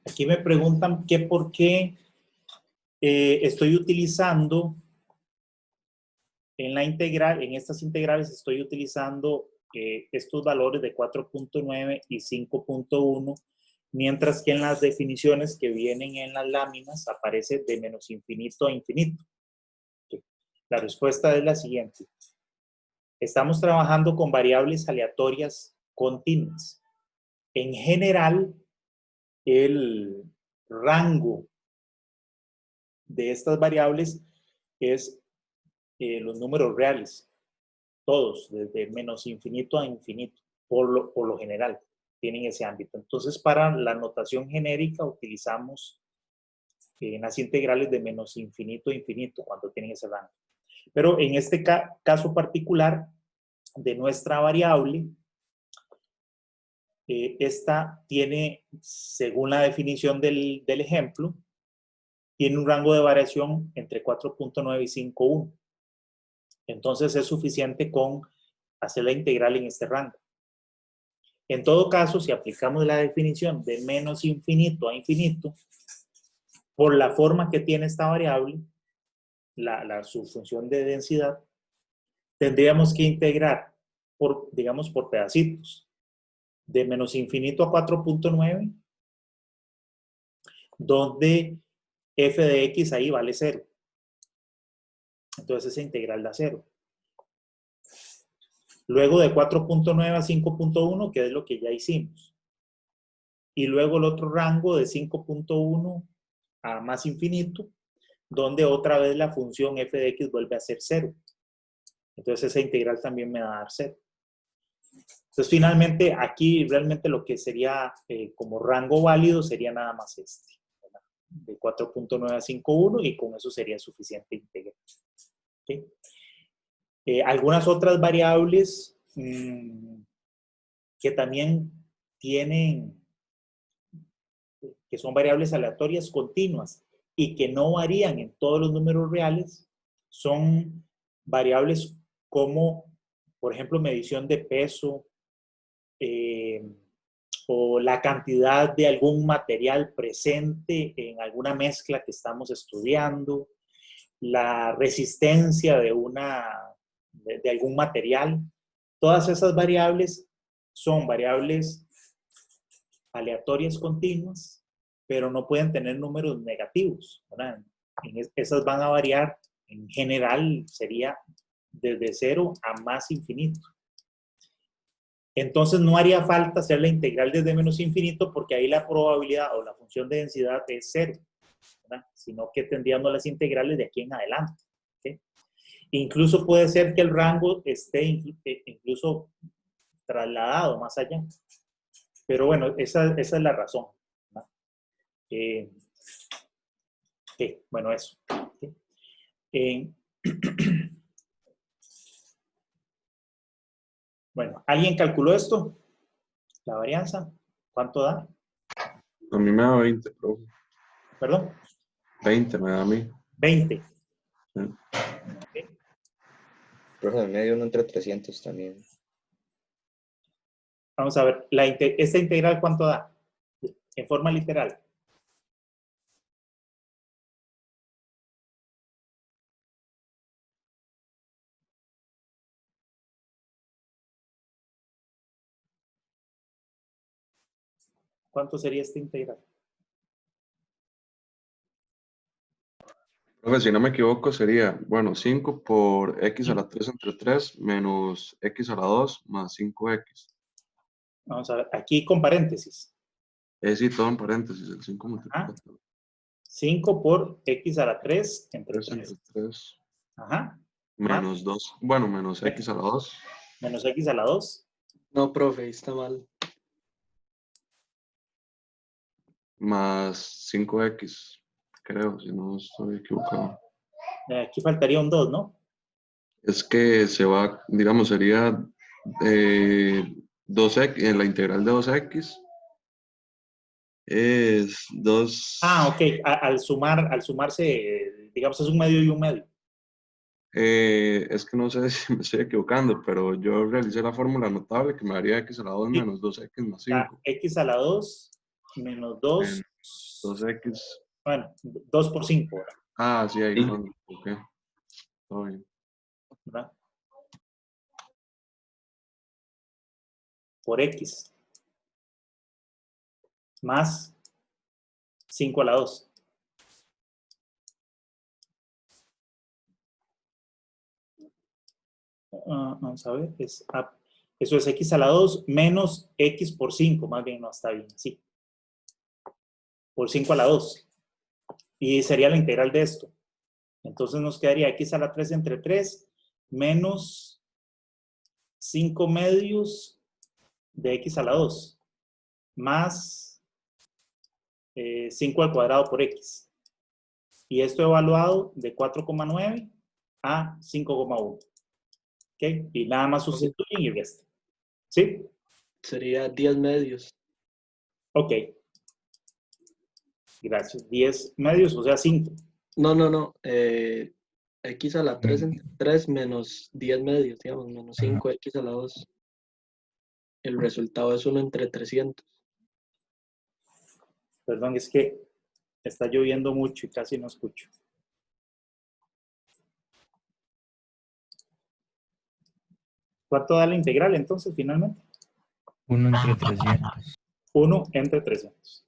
Aquí me preguntan que por qué estoy utilizando En la integral, en estas integrales estoy utilizando estos valores de 4.9 y 5.1, mientras que en las definiciones que vienen en las láminas aparece de menos infinito a infinito. La respuesta es la siguiente. Estamos trabajando con variables aleatorias continuas. En general, el rango de estas variables es los números reales, todos, desde menos infinito a infinito, por lo general, tienen ese ámbito. Entonces, para la notación genérica utilizamos las integrales de menos infinito a infinito, cuando tienen ese rango. Pero en este caso particular de nuestra variable, esta tiene, según la definición del ejemplo, tiene un rango de variación entre 4.9 y 5.1. Entonces es suficiente con hacer la integral en este rango. En todo caso, si aplicamos la definición de menos infinito a infinito, por la forma que tiene esta variable, su función de densidad, tendríamos que integrar por, digamos, por pedacitos. De menos infinito a 4.9, donde f de x ahí vale 0. Entonces esa integral da 0. Luego de 4.9 a 5.1, que es lo que ya hicimos. Y luego el otro rango de 5.1 a más infinito, donde otra vez la función f de x vuelve a ser 0. Entonces esa integral también me va a dar 0. Entonces finalmente aquí realmente lo que sería como rango válido sería nada más este, ¿verdad? De 4.9 a 5.1, y con eso sería suficiente integral. ¿Okay? Algunas otras variables que también tienen, que son variables aleatorias continuas y que no varían en todos los números reales, son variables como, por ejemplo, medición de peso, o la cantidad de algún material presente en alguna mezcla que estamos estudiando, la resistencia de algún material. Todas esas variables son variables aleatorias continuas, pero no pueden tener números negativos, ¿verdad? Esas van a variar, en general sería desde 0 a más infinito. Entonces no haría falta hacer la integral desde menos infinito, porque ahí la probabilidad o la función de densidad es 0, ¿verdad? Sino que tendríamos las integrales de aquí en adelante. ¿Okay? Incluso puede ser que el rango esté incluso trasladado más allá. Pero bueno, esa es la razón, ¿verdad? Bueno, eso. Bueno, ¿alguien calculó esto? ¿La varianza? ¿Cuánto da? A mí me da 20, profe. ¿Perdón? 20 me da a mí. 20. Sí. Okay. Profe, a mí me dio uno entre 300 también. Vamos a ver, ¿esta integral cuánto da? En forma literal. ¿Cuánto sería esta integral? Profe, si no me equivoco, sería, bueno, 5 por x a la 3 entre 3 menos x a la 2 más 5x. Vamos a ver, aquí con paréntesis. Sí, todo en paréntesis, el 5 multiplicado. 5 por x a la 3 entre 3 entre 3. 3 Ajá. menos 2. Bueno, menos x a la 2. Menos x a la 2. No, profe, está mal. Más 5x, creo, si no estoy equivocado. Aquí faltaría un 2, ¿no? Es que se va, digamos, sería 2x, en la integral de 2x es 2. Ah, ok. Al sumarse, digamos, es un medio y un medio. Es que no sé si me estoy equivocando, pero yo realicé la fórmula notable que me daría x a la 2 Sí. menos 2x más Ya, 5. x a la 2 menos 2. 2x. Bueno, 2 por 5. Ah, sí, ahí Sí. fue. Ok. Todo bien. ¿verdad? Por X más 5 a la 2. Vamos a ver, eso es X a la 2 menos X por 5, más bien no está bien, sí. Por 5 a la 2. Y sería la integral de esto. Entonces nos quedaría X a la 3 entre 3 menos 5 medios de X a la 2 más 5 al cuadrado por X. Y esto evaluado de 4,9 a 5,1. ¿Ok? Y nada más sustituyen y restan. ¿Sí? Sería 10 medios. Ok. Gracias. 10 medios, o sea, 5. No. X a la 3 entre 3 menos 10 medios, digamos, menos 5x a la 2. El resultado es 1 entre 300. Perdón, es que está lloviendo mucho y casi no escucho. ¿Cuánto da la integral entonces finalmente? 1 entre 300. 1 entre 300.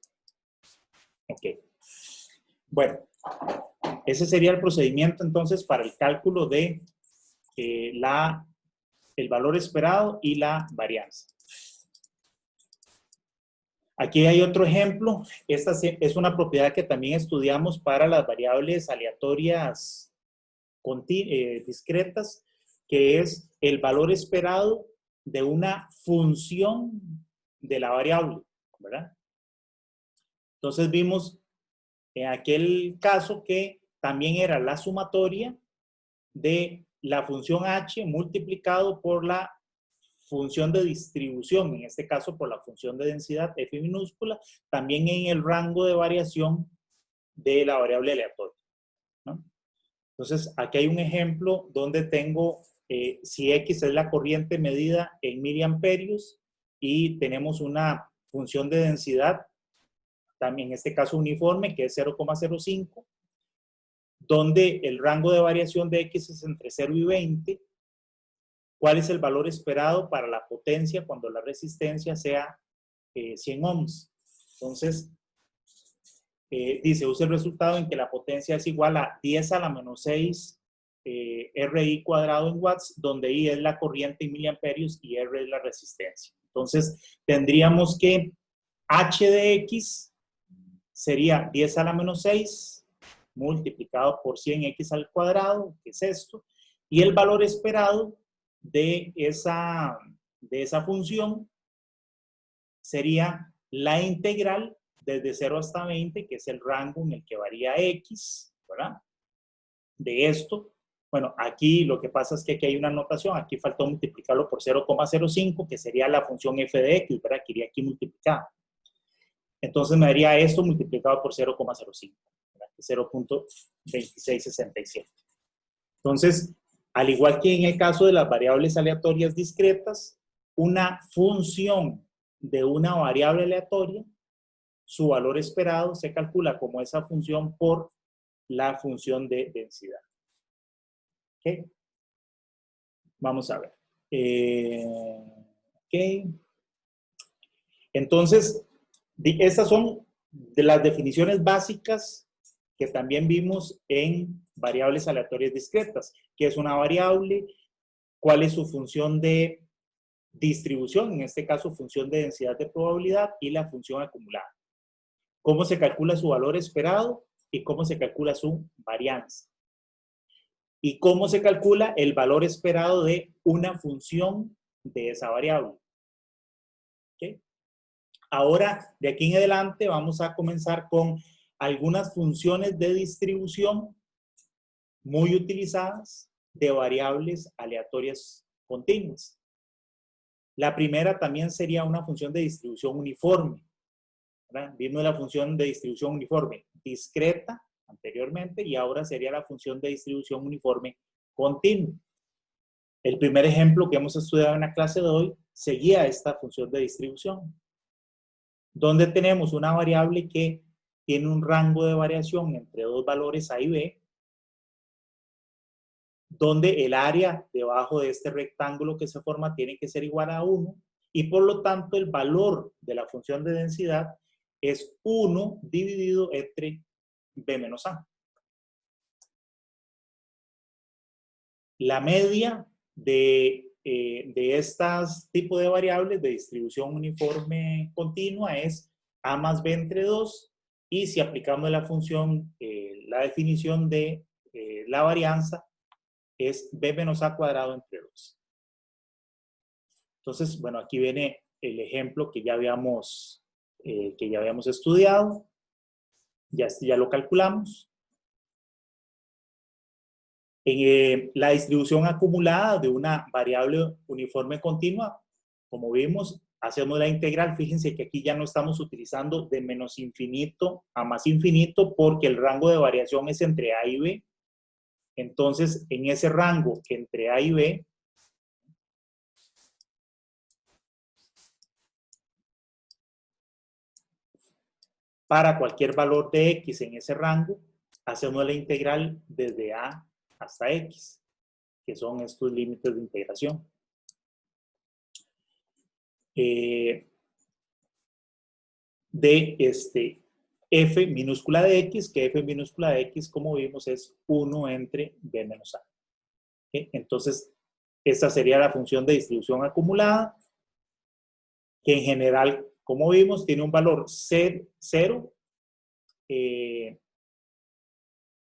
Ok. Bueno, ese sería el procedimiento entonces para el cálculo de el valor esperado y la varianza. Aquí hay otro ejemplo. Esta es una propiedad que también estudiamos para las variables aleatorias discretas, que es el valor esperado de una función de la variable, ¿verdad? Entonces vimos en aquel caso que también era la sumatoria de la función h multiplicado por la función de distribución, en este caso por la función de densidad f minúscula, también en el rango de variación de la variable aleatoria, ¿no? Entonces, aquí hay un ejemplo donde tengo, si X es la corriente medida en miliamperios y tenemos una función de densidad, también en este caso uniforme, que es 0,05, donde el rango de variación de X es entre 0 y 20. ¿Cuál es el valor esperado para la potencia cuando la resistencia sea 100 ohms? Entonces, dice, use el resultado en que la potencia es igual a 10 a la menos 6 RI cuadrado en watts, donde I es la corriente en miliamperios y R es la resistencia. Entonces, tendríamos que H de X sería 10 a la menos 6 multiplicado por 100x al cuadrado, que es esto, y el valor esperado de esa función sería la integral desde 0 hasta 20, que es el rango en el que varía x, ¿verdad? De esto. Bueno, aquí lo que pasa es que aquí hay una anotación, aquí faltó multiplicarlo por 0,05, que sería la función f de x, ¿verdad? Que iría aquí multiplicada. Entonces me daría esto multiplicado por 0,05, 0.2667. Entonces, al igual que en el caso de las variables aleatorias discretas, una función de una variable aleatoria, su valor esperado se calcula como esa función por la función de densidad. ¿Ok? Vamos a ver. Ok. Entonces, estas son de las definiciones básicas que también vimos en variables aleatorias discretas. ¿Qué es una variable? ¿Cuál es su función de distribución? En este caso, función de densidad de probabilidad y la función acumulada. ¿Cómo se calcula su valor esperado y cómo se calcula su varianza? Y cómo se calcula el valor esperado de una función de esa variable. ¿Okay? Ahora, de aquí en adelante, vamos a comenzar con algunas funciones de distribución muy utilizadas de variables aleatorias continuas. La primera también sería una función de distribución uniforme, ¿verdad? Vimos la función de distribución uniforme discreta anteriormente y ahora sería la función de distribución uniforme continua. El primer ejemplo que hemos estudiado en la clase de hoy seguía esta función de distribución, donde tenemos una variable que tiene un rango de variación entre dos valores A y B, donde el área debajo de este rectángulo que se forma tiene que ser igual a 1 y por lo tanto el valor de la función de densidad es 1 dividido entre B menos A. La media de estas tipos de variables de distribución uniforme continua es A más B entre 2 y si aplicamos la función, la definición de la varianza es B menos A cuadrado entre 2. Entonces, bueno, aquí viene el ejemplo que ya habíamos estudiado. Ya lo calculamos. En la distribución acumulada de una variable uniforme continua, como vimos, hacemos la integral. Fíjense que aquí ya no estamos utilizando de menos infinito a más infinito porque el rango de variación es entre A y B. Entonces, en ese rango entre A y B, para cualquier valor de X en ese rango, hacemos la integral desde A hasta X, que son estos límites de integración. De f minúscula de X, que f minúscula de X, como vimos, es 1 entre B menos A. ¿Okay? Entonces, esta sería la función de distribución acumulada, que en general, como vimos, tiene un valor 0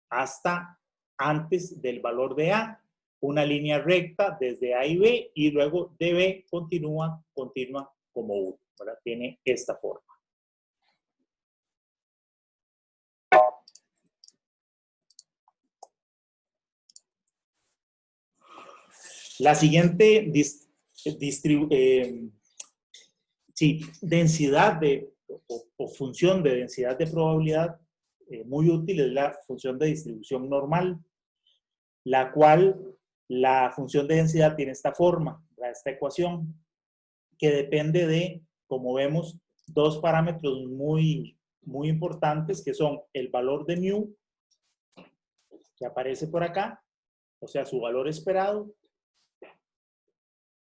hasta antes del valor de A, una línea recta desde A y B, y luego de B continúa como 1, ¿verdad? Tiene esta forma. La siguiente densidad o función de densidad de probabilidad muy útil es la función de distribución normal, la cual la función de densidad tiene esta forma, esta ecuación, que depende de, como vemos, dos parámetros muy importantes, que son el valor de mu, que aparece por acá, o sea, su valor esperado,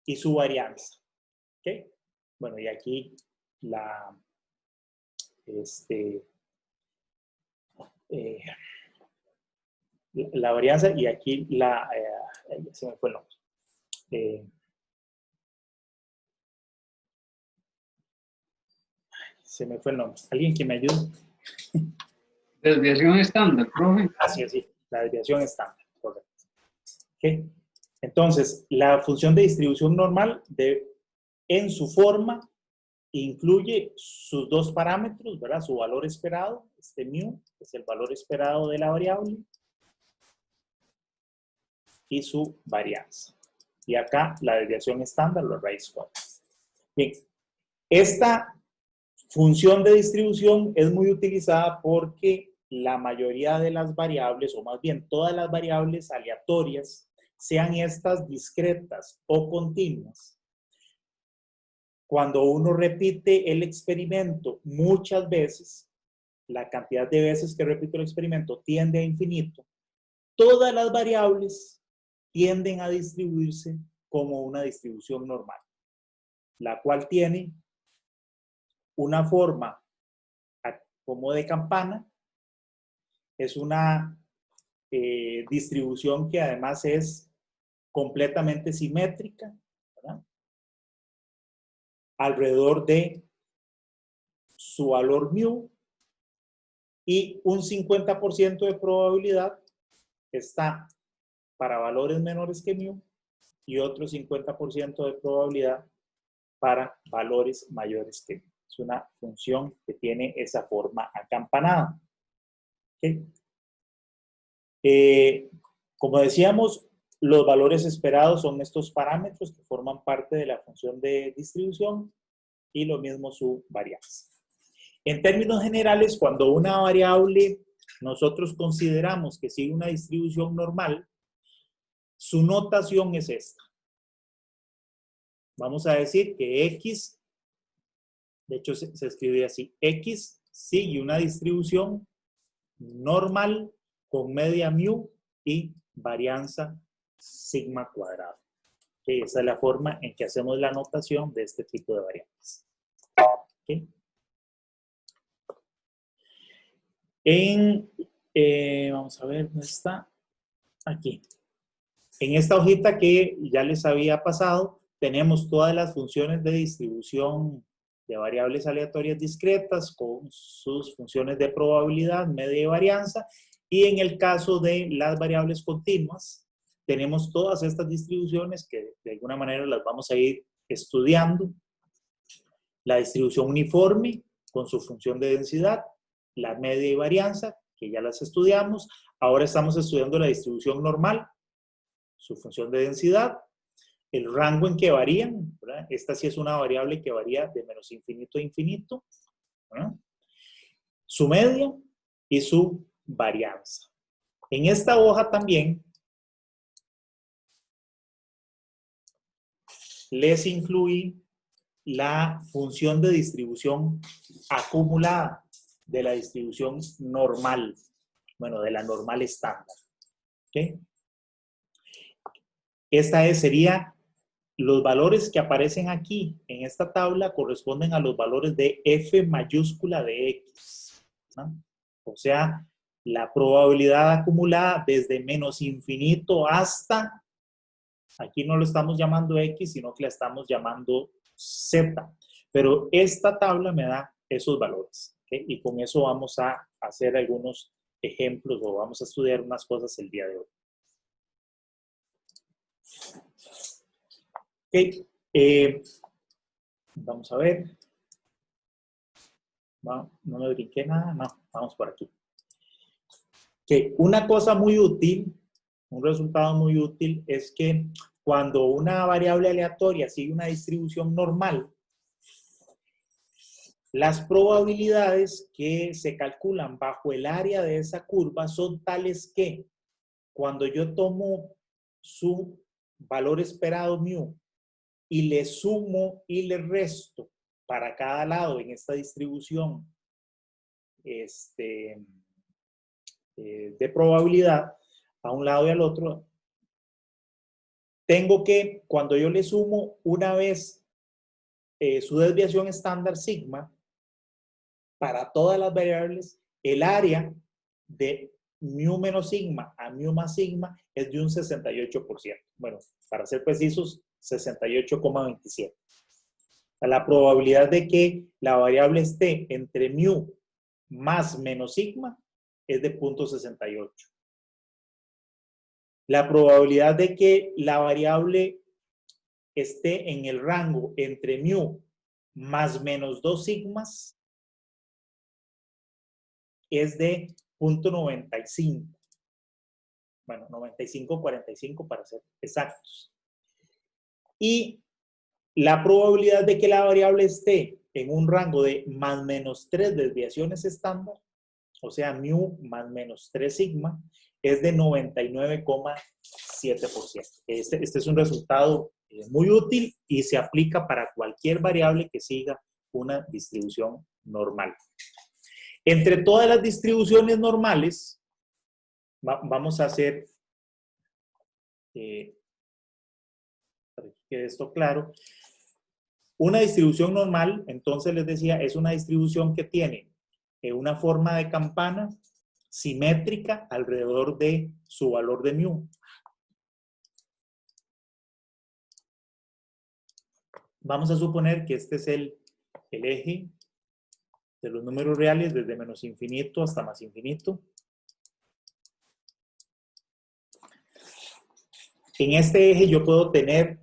y su varianza. ¿Okay? Bueno, y aquí la varianza, y aquí se me fue el nombre. Se me fue el nombre. ¿Alguien que me ayude? Desviación estándar, profe. Así, la desviación estándar, correcto. ¿Okay? Entonces, la función de distribución normal en su forma incluye sus dos parámetros, ¿verdad? Su valor esperado, mu, que es el valor esperado de la variable, y su varianza. Y acá la desviación estándar, los raíz cuadradas. Bien, esta función de distribución es muy utilizada porque la mayoría de las variables, o más bien todas las variables aleatorias, sean estas discretas o continuas, cuando uno repite el experimento muchas veces, la cantidad de veces que repito el experimento tiende a infinito, todas las variables tienden a distribuirse como una distribución normal, la cual tiene una forma como de campana. Es una distribución que además es completamente simétrica, ¿verdad? Alrededor de su valor mu, y un 50% de probabilidad está para valores menores que mu y otro 50% de probabilidad para valores mayores que mu. Es una función que tiene esa forma acampanada. ¿Okay? Como decíamos, los valores esperados son estos parámetros que forman parte de la función de distribución, y lo mismo su varianza. En términos generales, cuando una variable nosotros consideramos que sigue una distribución normal, su notación es esta. Vamos a decir que X, de hecho se escribe así, X sigue una distribución normal con media mu y varianza sigma cuadrado. ¿Okay? Esa es la forma en que hacemos la anotación de este tipo de variables. ¿Okay? Vamos a ver, ¿dónde está? Aquí. En esta hojita que ya les había pasado, tenemos todas las funciones de distribución de variables aleatorias discretas con sus funciones de probabilidad, media y varianza. Y en el caso de las variables continuas, tenemos todas estas distribuciones que de alguna manera las vamos a ir estudiando. La distribución uniforme con su función de densidad, la media y varianza, que ya las estudiamos. Ahora estamos estudiando la distribución normal, su función de densidad, el rango en que varían, ¿verdad? Esta sí es una variable que varía de menos infinito a infinito, ¿verdad? Su media y su varianza. En esta hoja también les incluí la función de distribución acumulada de la distribución normal, bueno, de la normal estándar. ¿Okay? Esta sería, los valores que aparecen aquí en esta tabla corresponden a los valores de f mayúscula de x, ¿no? O sea, la probabilidad acumulada desde menos infinito hasta, aquí no lo estamos llamando x, sino que la estamos llamando z. Pero esta tabla me da esos valores. ¿Okay? Y con eso vamos a hacer algunos ejemplos o vamos a estudiar unas cosas el día de hoy. Ok, vamos a ver. No me brinqué nada, no, vamos por aquí. Okay. Una cosa muy útil, un resultado muy útil es que cuando una variable aleatoria sigue una distribución normal, las probabilidades que se calculan bajo el área de esa curva son tales que cuando yo tomo su valor esperado mu y le sumo y le resto para cada lado en esta distribución de probabilidad a un lado y al otro, tengo que, cuando yo le sumo una vez su desviación estándar sigma, para todas las variables, el área de mu menos sigma a mu más sigma es de un 68%. Bueno, para ser precisos, 68,27. La probabilidad de que la variable esté entre mu más menos sigma es de 0.68. La probabilidad de que la variable esté en el rango entre mu más menos 2 sigmas es de 0.95. Bueno, 95,45 para ser exactos. Y la probabilidad de que la variable esté en un rango de más menos 3 desviaciones estándar, o sea, mu más menos 3 sigma, es de 99,7%. Este es un resultado muy útil y se aplica para cualquier variable que siga una distribución normal. Entre todas las distribuciones normales, vamos a hacer, para que quede esto claro, una distribución normal, entonces les decía, es una distribución que tiene una forma de campana simétrica alrededor de su valor de mu. Vamos a suponer que este es el eje de los números reales desde menos infinito hasta más infinito. En este eje yo puedo tener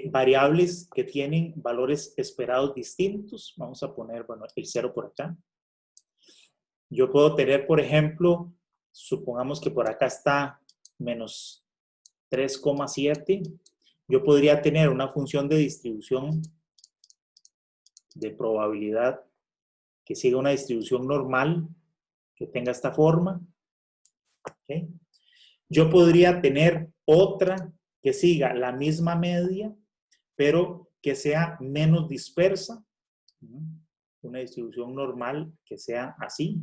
variables que tienen valores esperados distintos. Vamos a poner, bueno, el 0 por acá. Yo puedo tener, por ejemplo, supongamos que por acá está menos 3,7. Yo podría tener una función de distribución de probabilidad que siga una distribución normal, que tenga esta forma. ¿Okay? Yo podría tener otra que siga la misma media, pero que sea menos dispersa. Una distribución normal que sea así.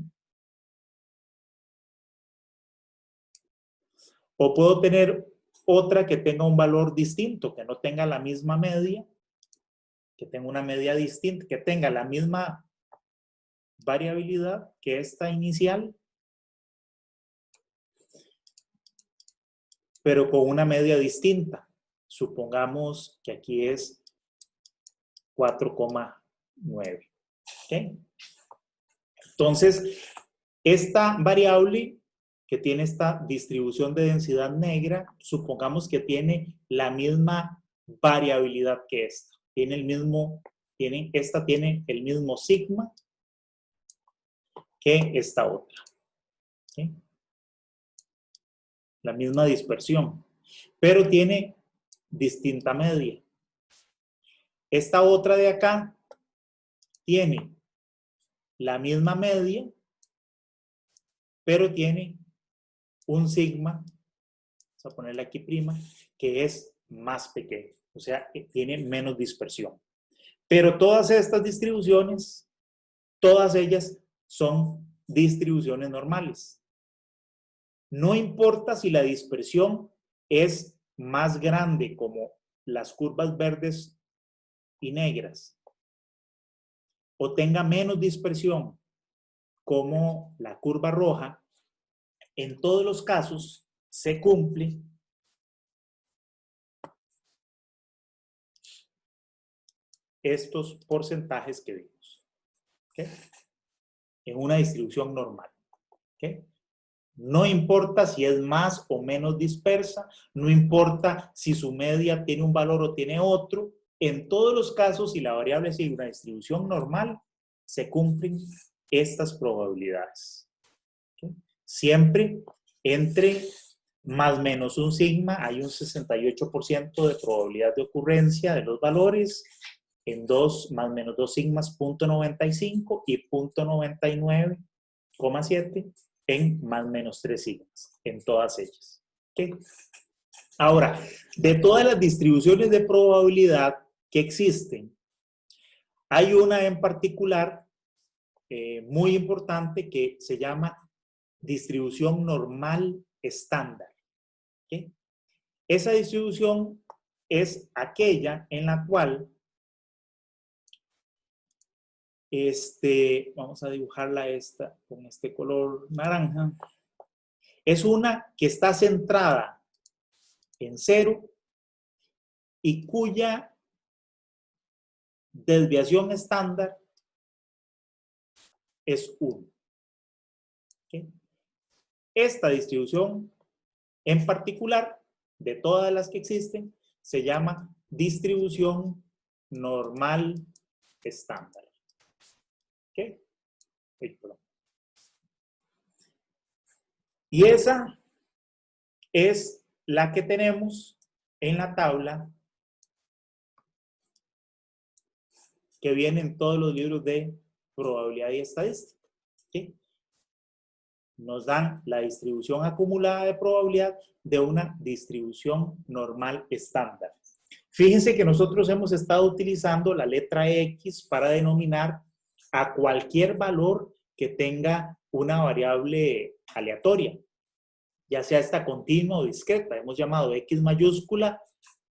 O puedo tener otra que tenga un valor distinto, que no tenga la misma media, que tenga una media distinta, que tenga la misma variabilidad que esta inicial, pero con una media distinta. Supongamos que aquí es 4,9. ¿Okay? Entonces, esta variable que tiene esta distribución de densidad negra, supongamos que tiene la misma variabilidad que esta. Esta tiene el mismo sigma que esta otra. ¿Okay? La misma dispersión, pero tiene distinta media. Esta otra de acá tiene la misma media, pero tiene un sigma, vamos a ponerle aquí prima, que es más pequeño, o sea, que tiene menos dispersión. Pero todas estas distribuciones, todas ellas son distribuciones normales. No importa si la dispersión es más grande, como las curvas verdes y negras, o tenga menos dispersión, como la curva roja, en todos los casos se cumple estos porcentajes que vimos. ¿Okay? En una distribución normal. ¿Okay? No importa si es más o menos dispersa, no importa si su media tiene un valor o tiene otro, en todos los casos, si la variable sigue una distribución normal, se cumplen estas probabilidades. ¿Okay? Siempre entre más menos un sigma hay un 68% de probabilidad de ocurrencia de los valores, en 2 más menos 2 sigmas 0.95 y 0.99,7 en más menos 3 sigmas, en todas ellas. ¿Okay? Ahora, de todas las distribuciones de probabilidad que existen, hay una en particular muy importante que se llama distribución normal estándar. ¿Okay? Esa distribución es aquella en la cual vamos a dibujarla con este color naranja. Es una que está centrada en 0 y cuya desviación estándar es 1. ¿Okay? Esta distribución en particular, de todas las que existen, se llama distribución normal estándar. ¿Okay? Y esa es la que tenemos en la tabla que viene en todos los libros de probabilidad y estadística. ¿Okay? Nos dan la distribución acumulada de probabilidad de una distribución normal estándar. Fíjense que nosotros hemos estado utilizando la letra X para denominar a cualquier valor que tenga una variable aleatoria, ya sea esta continua o discreta. Hemos llamado X mayúscula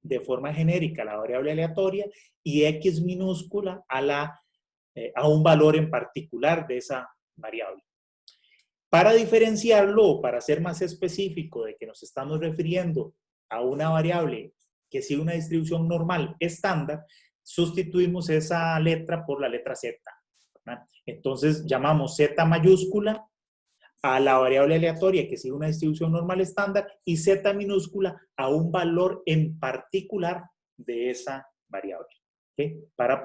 de forma genérica la variable aleatoria y X minúscula a un valor en particular de esa variable. Para diferenciarlo o para ser más específico de que nos estamos refiriendo a una variable que sigue una distribución normal estándar, sustituimos esa letra por la letra Z. ¿Verdad? Entonces llamamos Z mayúscula a la variable aleatoria que sigue una distribución normal estándar y Z minúscula a un valor en particular de esa variable. ¿Okay? Para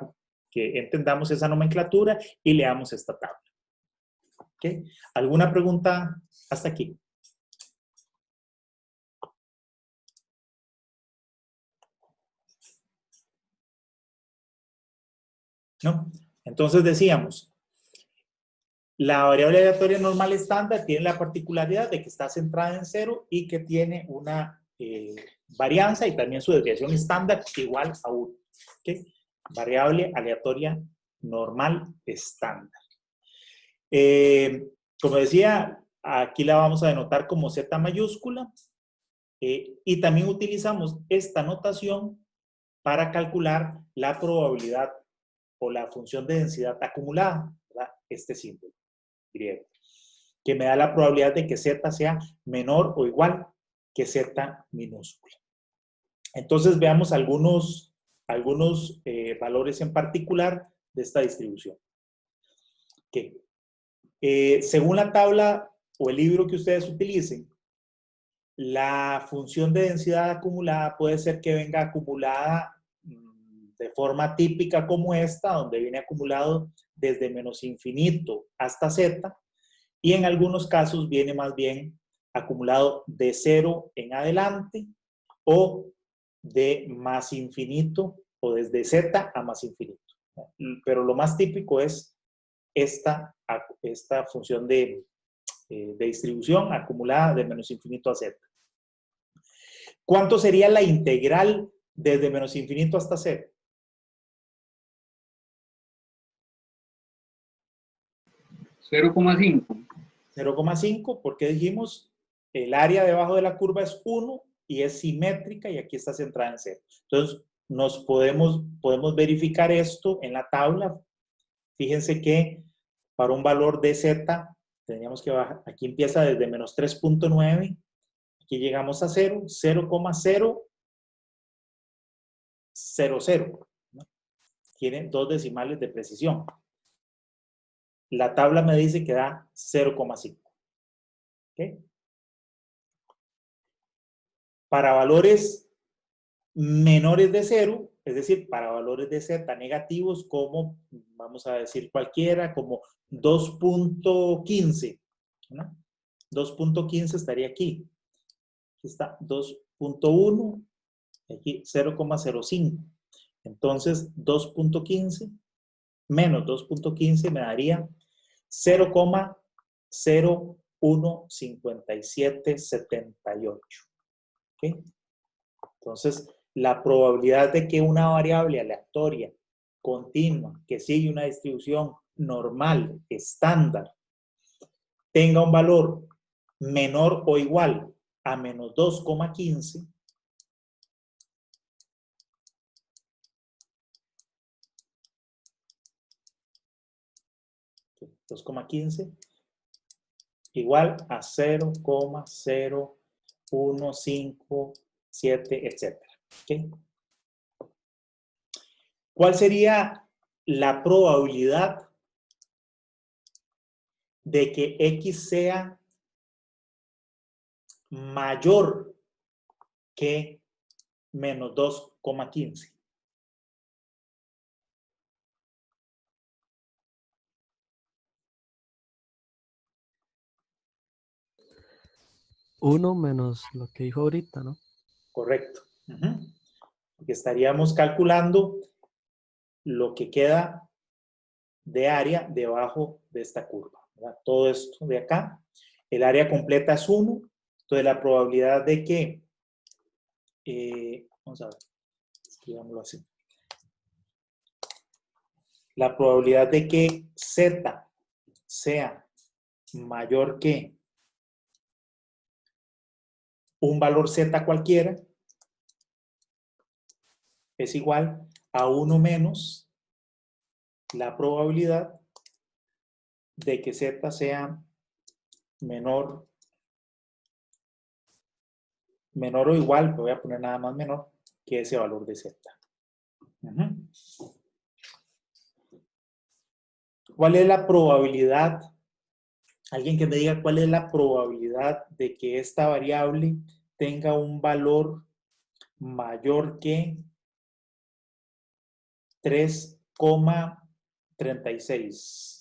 que entendamos esa nomenclatura y leamos esta tabla. ¿Okay? ¿Alguna pregunta hasta aquí? ¿No? Entonces decíamos, la variable aleatoria normal estándar tiene la particularidad de que está centrada en 0 y que tiene una varianza y también su desviación estándar igual a 1. ¿Okay? Variable aleatoria normal estándar. Como decía, aquí la vamos a denotar como Z mayúscula Y también utilizamos esta notación para calcular la probabilidad o la función de densidad acumulada, ¿verdad? Este símbolo griego, que me da la probabilidad de que z sea menor o igual que z minúscula. Entonces veamos algunos valores en particular de esta distribución. Okay. Según la tabla o el libro que ustedes utilicen, la función de densidad acumulada puede ser que venga acumulada de forma típica como esta, donde viene acumulado desde menos infinito hasta z, y en algunos casos viene más bien acumulado de 0 en adelante o de más infinito o desde z a más infinito. Pero lo más típico es esta función de distribución acumulada de menos infinito a z. ¿Cuánto sería la integral desde menos infinito hasta 0? 0,5. 0,5, porque dijimos el área debajo de la curva es 1 y es simétrica y aquí está centrada en 0. Entonces, podemos verificar esto en la tabla. Fíjense que para un valor de z, tendríamos que bajar, aquí empieza desde menos 3.9, aquí llegamos a 0, 0,000, ¿no? Tiene 2 decimales de precisión. La tabla me dice que da 0,5. ¿Okay? Para valores menores de 0, es decir, para valores de z negativos, como, vamos a decir cualquiera, como 2.15, ¿no? 2.15 estaría aquí. Aquí está 2.1, aquí 0,05. Entonces, 2.15 menos 2.15 me daría 0,015778. ¿Okay? Entonces, la probabilidad de que una variable aleatoria continua que sigue una distribución normal, estándar, tenga un valor menor o igual a menos 2,15, 2,15 igual a 0,0157, etc. ¿Okay? ¿Cuál sería la probabilidad de que X sea mayor que menos 2,15? Uno menos lo que dijo ahorita, ¿no? Correcto. Porque estaríamos calculando lo que queda de área debajo de esta curva, ¿verdad? Todo esto de acá, el área completa es 1, entonces la probabilidad de que, vamos a ver, escribámoslo así, la probabilidad de que z sea mayor que un valor z cualquiera es igual a 1 menos la probabilidad de que z sea menor o igual, voy a poner nada más menor que ese valor de z. ¿Cuál es la probabilidad? Alguien que me diga cuál es la probabilidad de que esta variable tenga un valor mayor que 3,36.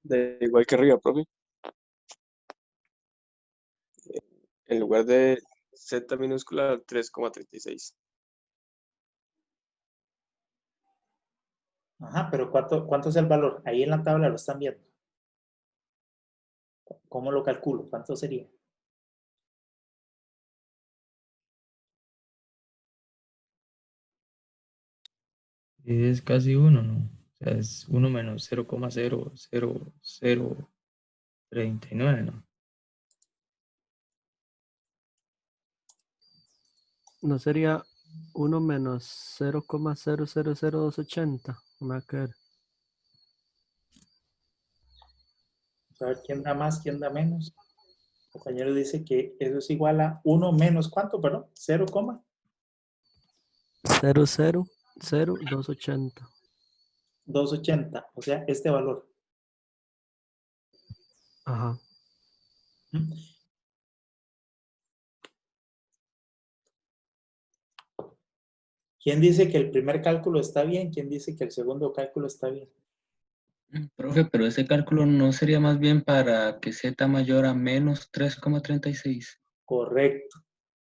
De igual que arriba, profe. En lugar de Z minúscula, 3,36. Ajá, pero ¿cuánto es el valor? Ahí en la tabla lo están viendo. ¿Cómo lo calculo? ¿Cuánto sería? Es casi 1, ¿no? O sea, es 1 menos 0,00039, ¿no? ¿No sería 1 menos 0,000280? No me va a caer. A ver quién da más, quién da menos. El compañero dice que eso es igual a 1 menos, ¿cuánto, perdón? 0, 0,00280. 280, o sea, este valor. Ajá. ¿Mm? ¿Quién dice que el primer cálculo está bien? ¿Quién dice que el segundo cálculo está bien? Profe, pero ese cálculo no sería más bien para que z mayor a menos 3,36. Correcto.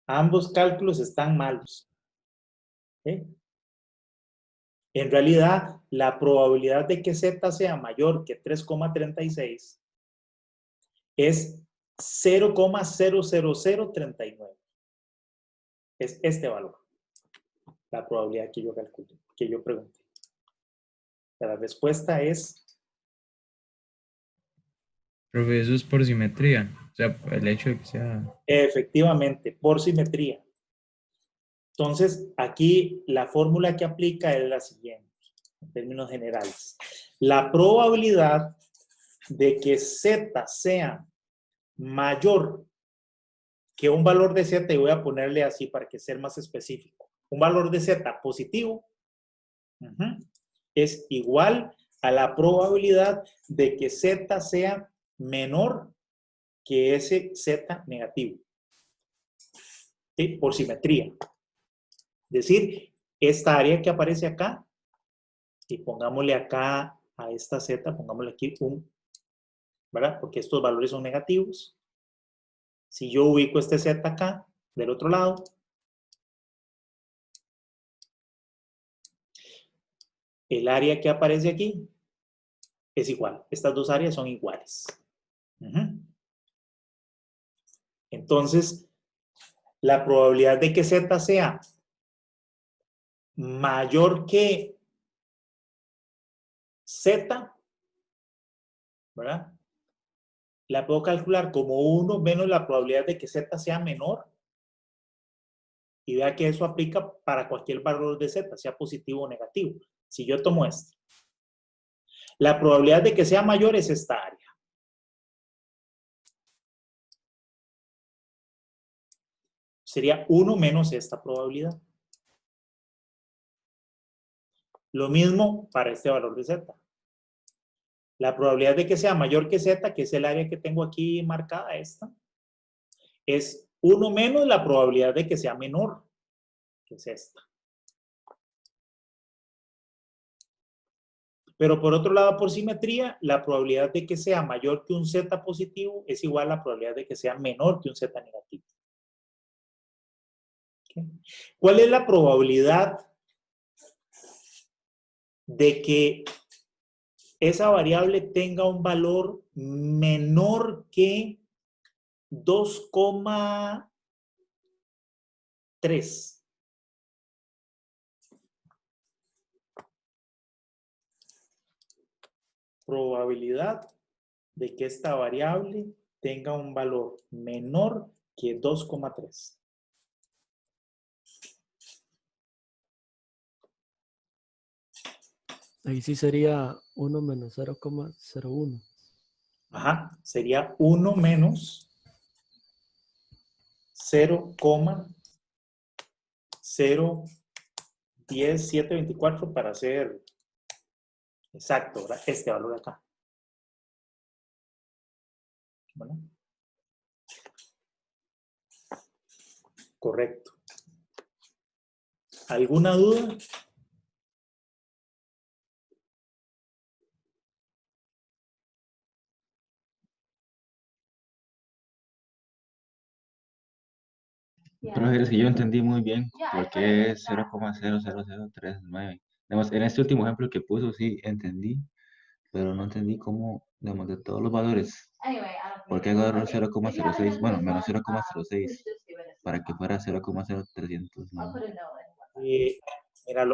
Ambos cálculos están malos. ¿Sí? En realidad, la probabilidad de que z sea mayor que 3,36 es 0,00039. Es este valor. La probabilidad que yo calculé, que yo pregunté. La respuesta es Profe, eso es por simetría. O sea, el hecho de que sea... efectivamente por simetría. Entonces, aquí la fórmula que aplica es la siguiente, en términos generales. La probabilidad de que z sea mayor que un valor de z, y voy a ponerle así para que sea más específico, un valor de z positivo, es igual a la probabilidad de que z sea menor que ese z negativo. ¿Sí? Por simetría. Es decir, esta área que aparece acá, y pongámosle acá a esta z, pongámosle aquí un, ¿verdad? Porque estos valores son negativos. Si yo ubico este z acá, del otro lado, el área que aparece aquí es igual. Estas dos áreas son iguales. Entonces, la probabilidad de que z sea mayor que z, ¿verdad? La puedo calcular como 1 menos la probabilidad de que z sea menor. Y vea que eso aplica para cualquier valor de z, sea positivo o negativo. Si yo tomo este, la probabilidad de que sea mayor es esta área. Sería 1 menos esta probabilidad. Lo mismo para este valor de z. La probabilidad de que sea mayor que z, que es el área que tengo aquí marcada, esta, es 1 menos la probabilidad de que sea menor, que es esta. Pero por otro lado, por simetría, la probabilidad de que sea mayor que un z positivo es igual a la probabilidad de que sea menor que un z negativo. ¿Okay? ¿Cuál es la probabilidad de que esa variable tenga un valor menor que 2,3? Probabilidad de que esta variable tenga un valor menor que 2,3. Ahí sí sería 1 menos 0,01. Ajá, sería 1 menos 0,010724 para ser exacto, ¿verdad? Este valor de acá. ¿Bueno? Correcto. ¿Alguna duda? Pero es que yo entendí muy bien por qué es 0,00039. Digamos, en este último ejemplo que puso, sí entendí, pero no entendí cómo, digamos, de todos los valores, ¿por qué agarró 0,06? Bueno, menos 0,06 para que fuera 0,0309. Mira,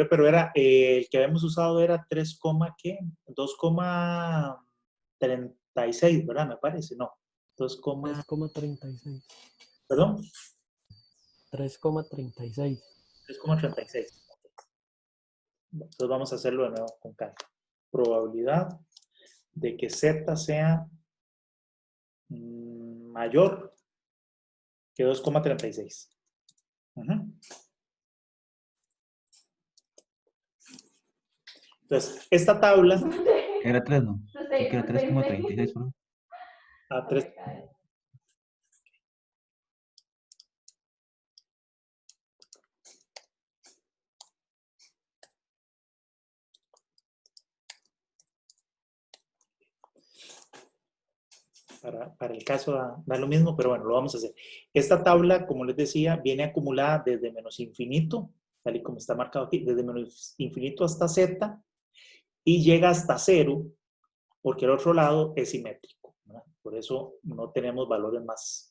pero era, el que habíamos usado era 3, ¿qué? 2,36, ¿verdad? Me parece, no. 3,36. Perdón, 3,36. 3,36. Entonces vamos a hacerlo de nuevo con calma. Probabilidad de que Z sea mayor que 2,36. Entonces, esta tabla... Era 3, ¿no? Creo que era 3,36, ¿no? A 3. Para el caso da lo mismo, pero bueno, lo vamos a hacer. Esta tabla, como les decía, viene acumulada desde menos infinito, tal y como está marcado aquí, desde menos infinito hasta Z, y llega hasta 0, porque el otro lado es simétrico, ¿verdad? Por eso no tenemos valores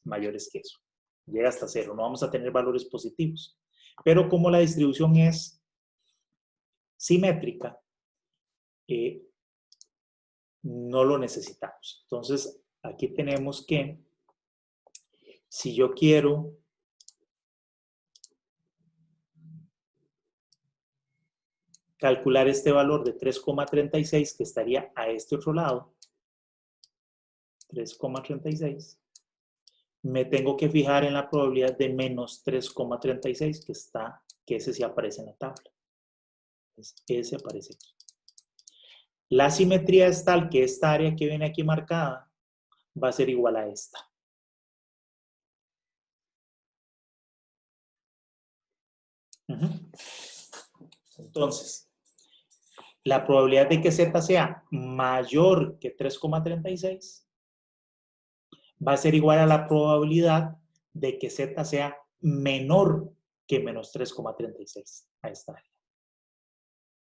mayores que eso. Llega hasta 0, no vamos a tener valores positivos. Pero como la distribución es simétrica, no lo necesitamos. Entonces, aquí tenemos que, si yo quiero calcular este valor de 3,36 que estaría a este otro lado, 3,36, me tengo que fijar en la probabilidad de menos 3,36 que ese sí aparece en la tabla. Entonces, ese aparece aquí. La simetría es tal que esta área que viene aquí marcada va a ser igual a esta. Entonces, la probabilidad de que Z sea mayor que 3,36 va a ser igual a la probabilidad de que Z sea menor que menos 3,36 a esta área,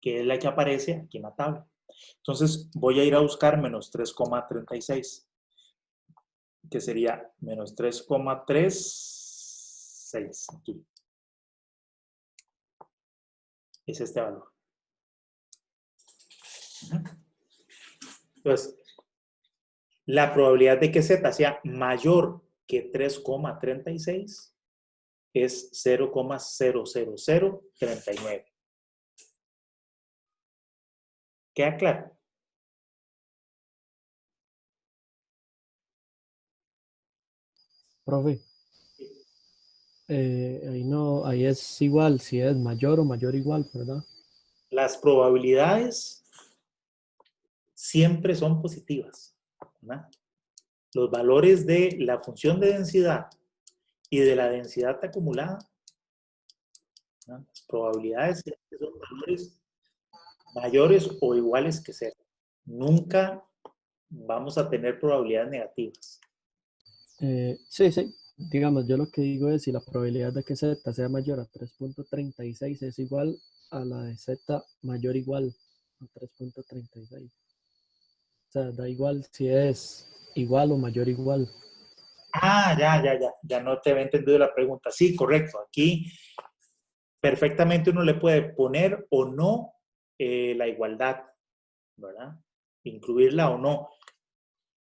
que es la que aparece aquí en la tabla. Entonces, voy a ir a buscar menos 3,36, que sería menos 3,36 aquí. Es este valor. Entonces, la probabilidad de que Z sea mayor que 3,36 es 0,00039. ¿Queda claro? Profe, ahí no, ahí es igual, si es mayor o mayor igual, ¿verdad? Las probabilidades siempre son positivas, ¿verdad? Los valores de la función de densidad y de la densidad acumulada, ¿verdad? Las probabilidades siempre son valores mayores o iguales que 0. Nunca vamos a tener probabilidades negativas. Sí, sí. Digamos, yo lo que digo es si la probabilidad de que Z sea mayor a 3,36 es igual a la de Z mayor igual a 3,36. O sea, da igual si es igual o mayor igual. Ah, ya no te había entendido la pregunta. Sí, correcto. Aquí perfectamente uno le puede poner o no la igualdad, ¿verdad? Incluirla o no.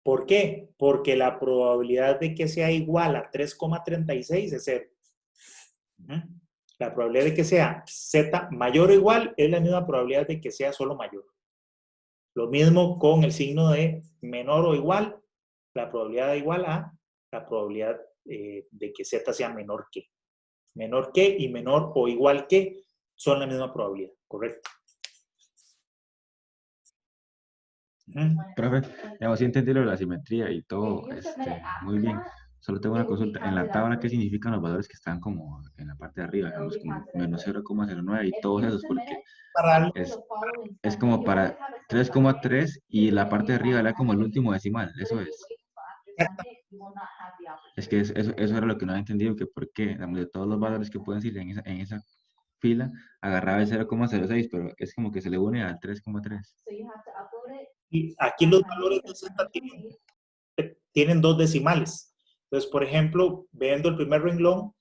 ¿Por qué? Porque la probabilidad de que sea igual a 3,36 es 0. La probabilidad de que sea Z mayor o igual es la misma probabilidad de que sea solo mayor. Lo mismo con el signo de menor o igual, la probabilidad de igual a la probabilidad de que Z sea menor que. Menor que y menor o igual que son la misma probabilidad, ¿correcto? Profe, digamos, sí entendí lo de la simetría y todo, muy bien. Solo tengo una consulta. En la tabla, ¿qué significan los valores que están como en la parte de arriba? Digamos, como menos 0,09 y todos esos, porque es como para 3,3 y la parte de arriba era como el último decimal, eso es. Es que eso era lo que no había entendido, que por qué, digamos, de todos los valores que pueden ser en esa fila agarraba el 0,06, pero es como que se le une al 3,3. Y aquí los valores de Z tienen dos decimales. Entonces, por ejemplo, viendo el primer renglón,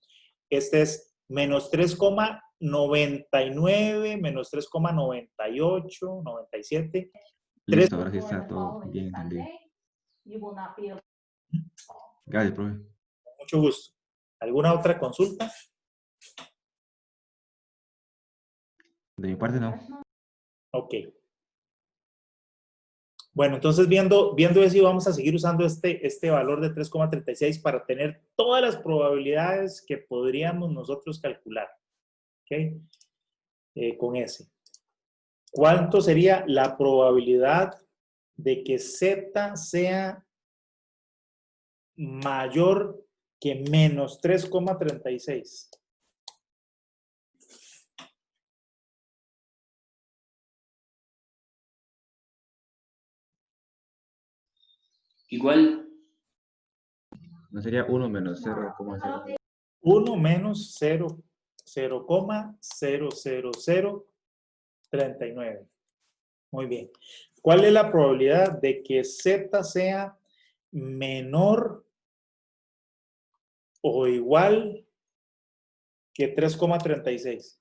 este es menos 3,99, menos 3,98, 97. Listo, ahora sí está todo bien entendido. Gracias, profe. Mucho gusto. ¿Alguna otra consulta? De mi parte, no. Ok. Bueno, entonces viendo eso, vamos a seguir usando este valor de 3,36 para tener todas las probabilidades que podríamos nosotros calcular. ¿Ok? Con ese. ¿Cuánto sería la probabilidad de que Z sea mayor que menos 3,36? Igual. ¿No sería 1 menos 0,0? 1 menos 0,00039. Muy bien. ¿Cuál es la probabilidad de que Z sea menor o igual que 3,36?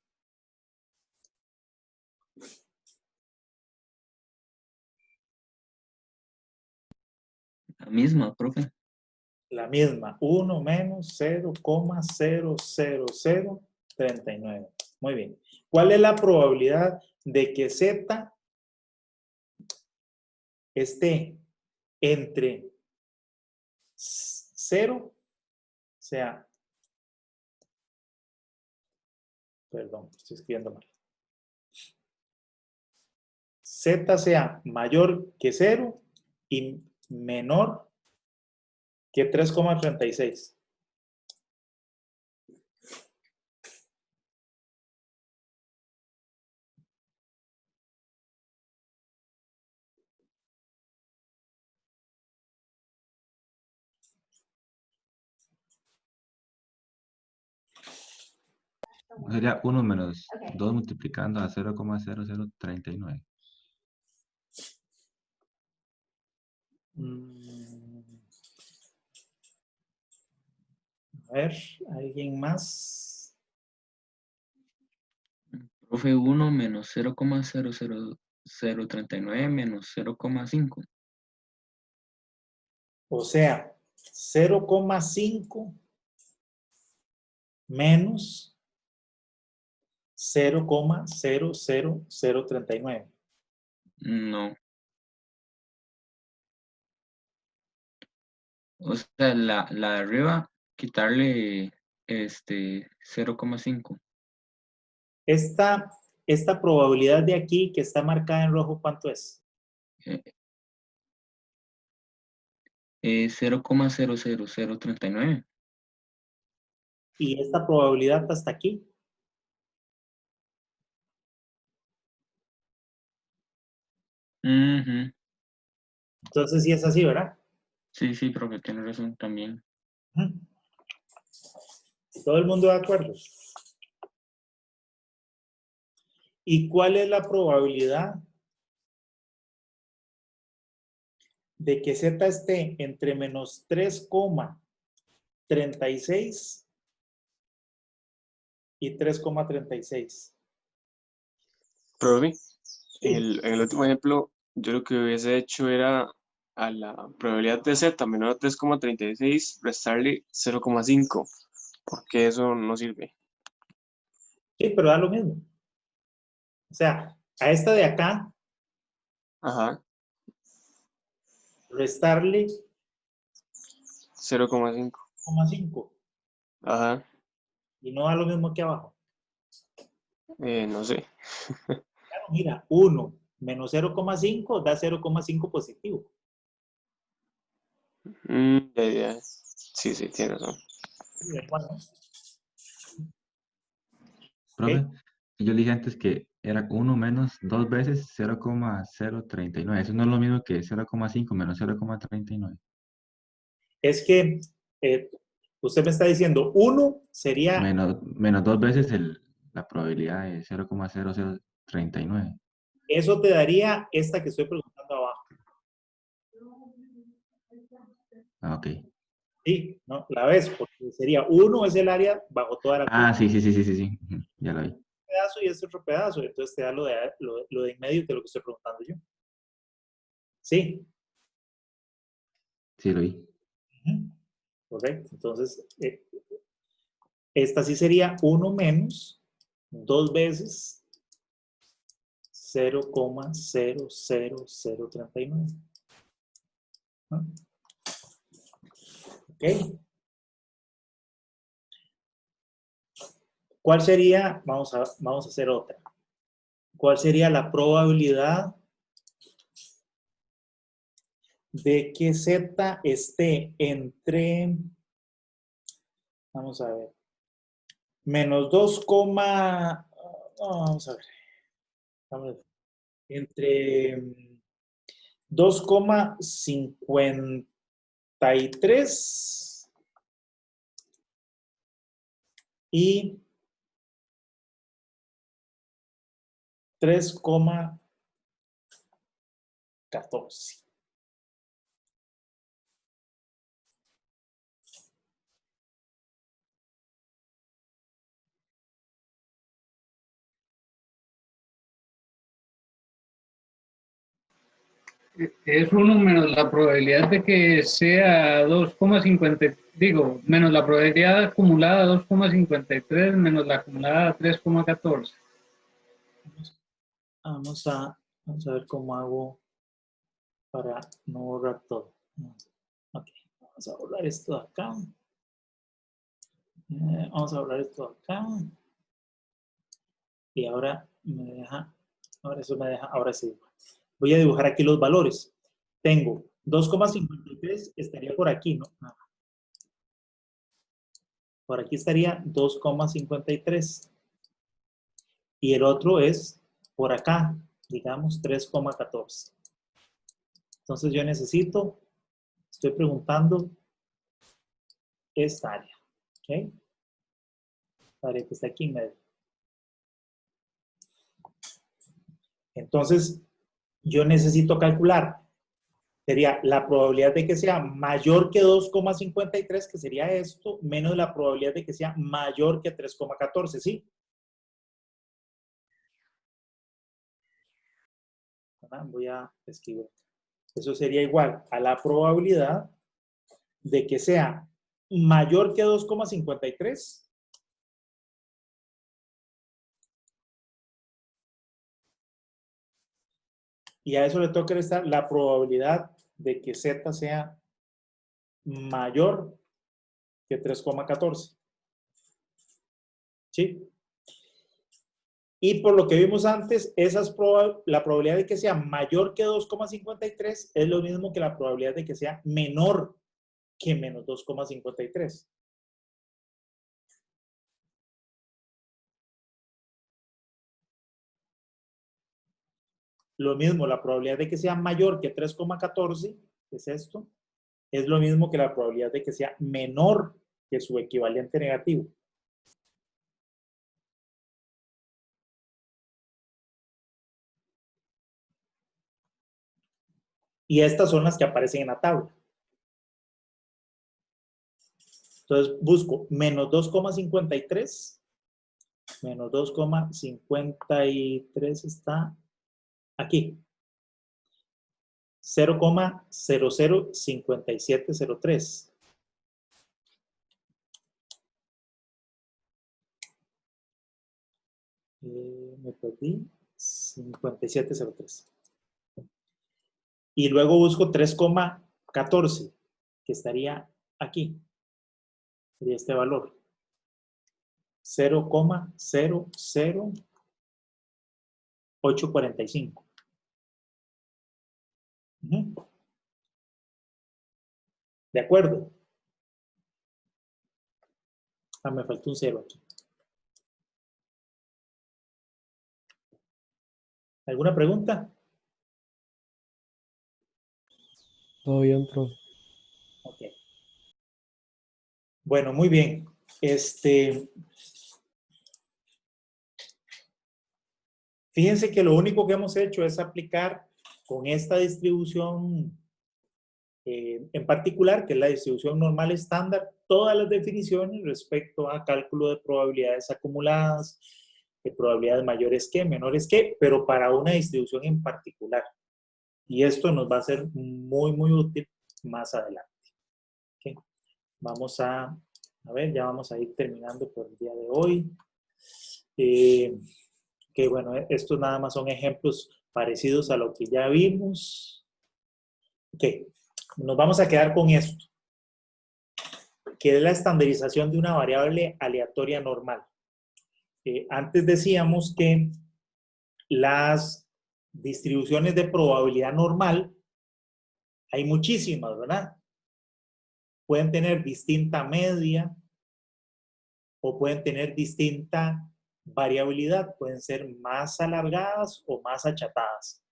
La misma, profe. La misma, 1 menos 0,00039. Muy bien. ¿Cuál es la probabilidad de que Z esté entre 0, o sea, perdón, estoy escribiendo mal. Z sea mayor que 0 y menor que 3,36? Sería 1 menos 2 multiplicando a 0,0039. A ver, ¿alguien más? Profe, 1 menos 0,00039 menos 0,5. O sea, 0,5 menos 0,00039. No. O sea, la de arriba, quitarle 0,5. Esta probabilidad de aquí que está marcada en rojo, ¿cuánto es? 0,00039. Y esta probabilidad hasta aquí. Ujú. Entonces sí es así, ¿verdad? Sí, sí, profe, tiene razón también. ¿Todo el mundo de acuerdo? ¿Y cuál es la probabilidad de que Z esté entre menos 3,36 y 3,36? Profe, Sí. en el último ejemplo, yo lo que hubiese hecho era a la probabilidad de Z menor a 3,36 restarle 0,5, porque eso no sirve. Sí, pero da lo mismo. O sea, a esta de acá, Ajá, restarle 0,5. 0,5 Ajá, y no da lo mismo que abajo. no sé. Claro, mira, 1 menos 0,5 da 0,5 positivo. Ya. Sí, tiene razón. Sí, igual, ¿no? Profe, yo le dije antes que era 1 menos 2 veces 0,039. Eso no es lo mismo que 0,5 menos 0,39. Es que usted me está diciendo 1 sería Menos 2 veces el la probabilidad de 0,0039. Eso te daría esta que estoy preguntando abajo. Ah, ok. Sí, ¿no? La ves, porque sería 1 es el área bajo toda la curva. Ah, sí. Ujú, ya lo vi. Pedazo y este otro pedazo. Entonces te da lo de en medio, que es lo que estoy preguntando yo. Sí. Sí, lo vi. Ujú. Correcto. Entonces, esta sí sería 1 menos 2 veces 0,00039. ¿No? Ok. ¿Cuál sería? Vamos a hacer otra. ¿Cuál sería la probabilidad de que Z esté entre, vamos a ver, menos 2, vamos a ver, entre 2,53 y 3,14? Es 1 menos la probabilidad de que sea 2,50, digo, menos la probabilidad acumulada 2,53 menos la acumulada 3,14. Vamos a ver cómo hago para no borrar todo. Ok, vamos a borrar esto de acá. Vamos a borrar esto de acá. Y ahora me deja, ahora sí. Voy a dibujar aquí los valores. Tengo 2,53, estaría por aquí, ¿no? Por aquí estaría 2,53. Y el otro es por acá, digamos 3,14. Entonces yo necesito, estoy preguntando esta área. ¿Ok? La área que está aquí en medio. Entonces, yo necesito calcular. Sería la probabilidad de que sea mayor que 2,53, que sería esto, menos la probabilidad de que sea mayor que 3,14, ¿sí? Voy a escribir. Eso sería igual a la probabilidad de que sea mayor que 2,53 y a eso le tengo que restar la probabilidad de que Z sea mayor que 3,14. ¿Sí? Y por lo que vimos antes, la probabilidad de que sea mayor que 2,53 es lo mismo que la probabilidad de que sea menor que menos 2,53. Lo mismo, la probabilidad de que sea mayor que 3,14, que es esto, es lo mismo que la probabilidad de que sea menor que su equivalente negativo. Y estas son las que aparecen en la tabla. Entonces busco menos 2,53. Menos 2,53 está aquí. 0,005703. Me perdí. 5703. Y luego busco 3,14, que estaría aquí. Sería este valor. 0,00845. ¿De acuerdo? Ah, me faltó un 0 aquí. ¿Alguna pregunta? Todo bien, profe. Ok. Bueno, muy bien. Fíjense que lo único que hemos hecho es aplicar con esta distribución en particular, que es la distribución normal estándar, todas las definiciones respecto a cálculo de probabilidades acumuladas, de probabilidades mayores que, menores que, pero para una distribución en particular. Y esto nos va a ser muy, muy útil más adelante. ¿Okay? Vamos a ver, ya vamos a ir terminando por el día de hoy. Que bueno, estos nada más son ejemplos parecidos a lo que ya vimos. Ok, nos vamos a quedar con esto, que es la estandarización de una variable aleatoria normal. Antes decíamos que las distribuciones de probabilidad normal, hay muchísimas, ¿verdad? Pueden tener distinta media o pueden tener distinta variabilidad, pueden ser más alargadas o más achatadas.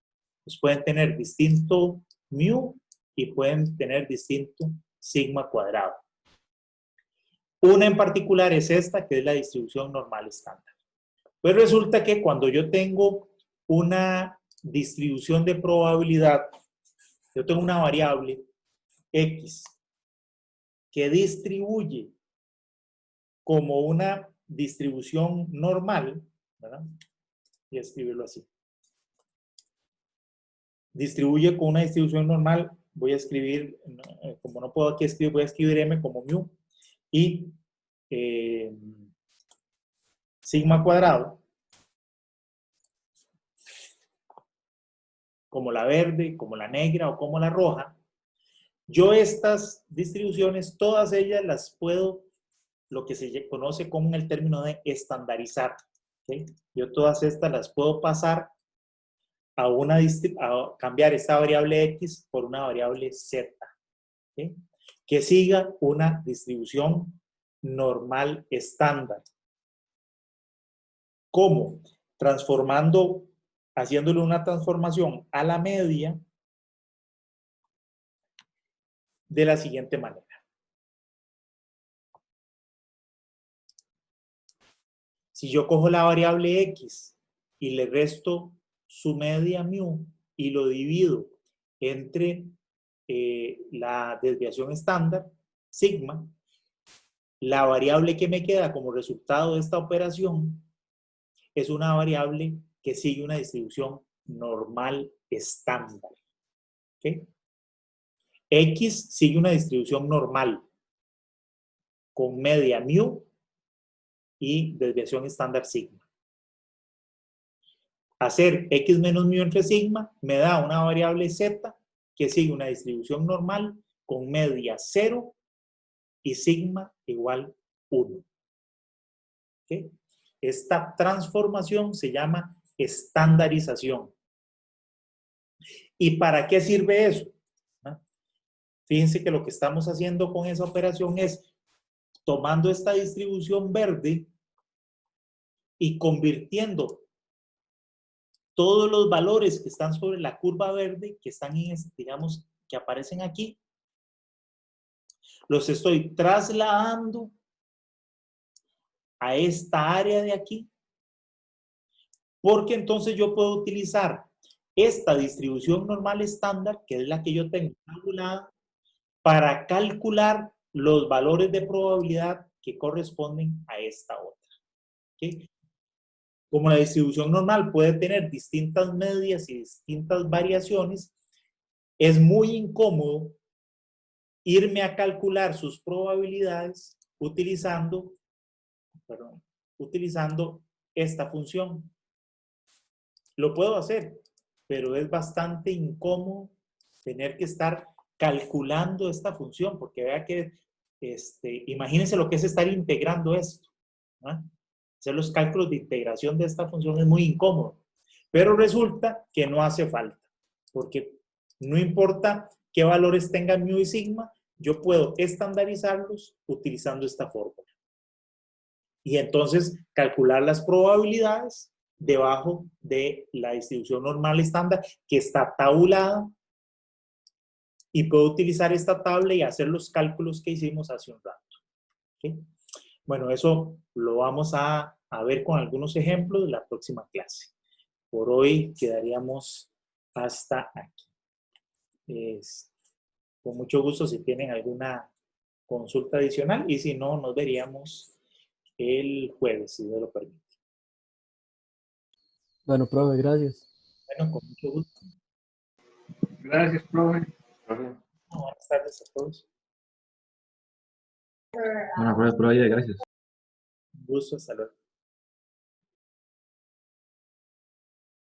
Pues pueden tener distinto mu y pueden tener distinto sigma cuadrado. Una en particular es esta, que es la distribución normal estándar. Pues resulta que cuando yo tengo una distribución de probabilidad, yo tengo una variable X que distribuye como una distribución normal, ¿verdad? Voy a escribirlo así. Distribuye con una distribución normal, voy a escribir, como no puedo aquí escribir, voy a escribir M como mu y sigma cuadrado, como la verde, como la negra o como la roja. Yo estas distribuciones, todas ellas las puedo, lo que se conoce como el término de estandarizar. ¿Okay? Yo todas estas las puedo pasar a cambiar esta variable X por una variable Z. ¿Okay? Que siga una distribución normal estándar. ¿Cómo? Transformando, haciéndole una transformación a la media de la siguiente manera. Si yo cojo la variable X y le resto su media mu y lo divido entre la desviación estándar, sigma, la variable que me queda como resultado de esta operación es una variable que sigue una distribución normal estándar. ¿Okay? X sigue una distribución normal con media mu y desviación estándar sigma. Hacer X menos mu entre sigma me da una variable Z que sigue una distribución normal con media 0 y sigma igual 1. ¿Okay? Esta transformación se llama estandarización. ¿Y para qué sirve eso? ¿Ah? Fíjense que lo que estamos haciendo con esa operación es tomando esta distribución verde y convirtiendo todos los valores que están sobre la curva verde, que están en, digamos, que aparecen aquí, los estoy trasladando a esta área de aquí, porque entonces yo puedo utilizar esta distribución normal estándar, que es la que yo tengo calculada, para calcular los valores de probabilidad que corresponden a esta otra. ¿Okay? Como la distribución normal puede tener distintas medias y distintas variaciones, es muy incómodo irme a calcular sus probabilidades utilizando esta función. Lo puedo hacer, pero es bastante incómodo tener que estar calculando esta función, porque vea que, imagínense lo que es estar integrando esto, ¿no? Hacer los cálculos de integración de esta función es muy incómodo, pero resulta que no hace falta, porque no importa qué valores tengan mu y sigma, yo puedo estandarizarlos utilizando esta fórmula. Y entonces calcular las probabilidades debajo de la distribución normal estándar que está tabulada, y puedo utilizar esta tabla y hacer los cálculos que hicimos hace un rato. ¿Okay? Bueno, eso lo vamos a ver con algunos ejemplos en la próxima clase. por hoy quedaríamos hasta aquí. Con mucho gusto si tienen alguna consulta adicional y si no, nos veríamos el jueves, si Dios lo permite. Bueno, profe, gracias. Bueno, con mucho gusto. Gracias, profe. Buenas tardes a todos. Bueno, profe, gracias. Un gusto, hasta luego.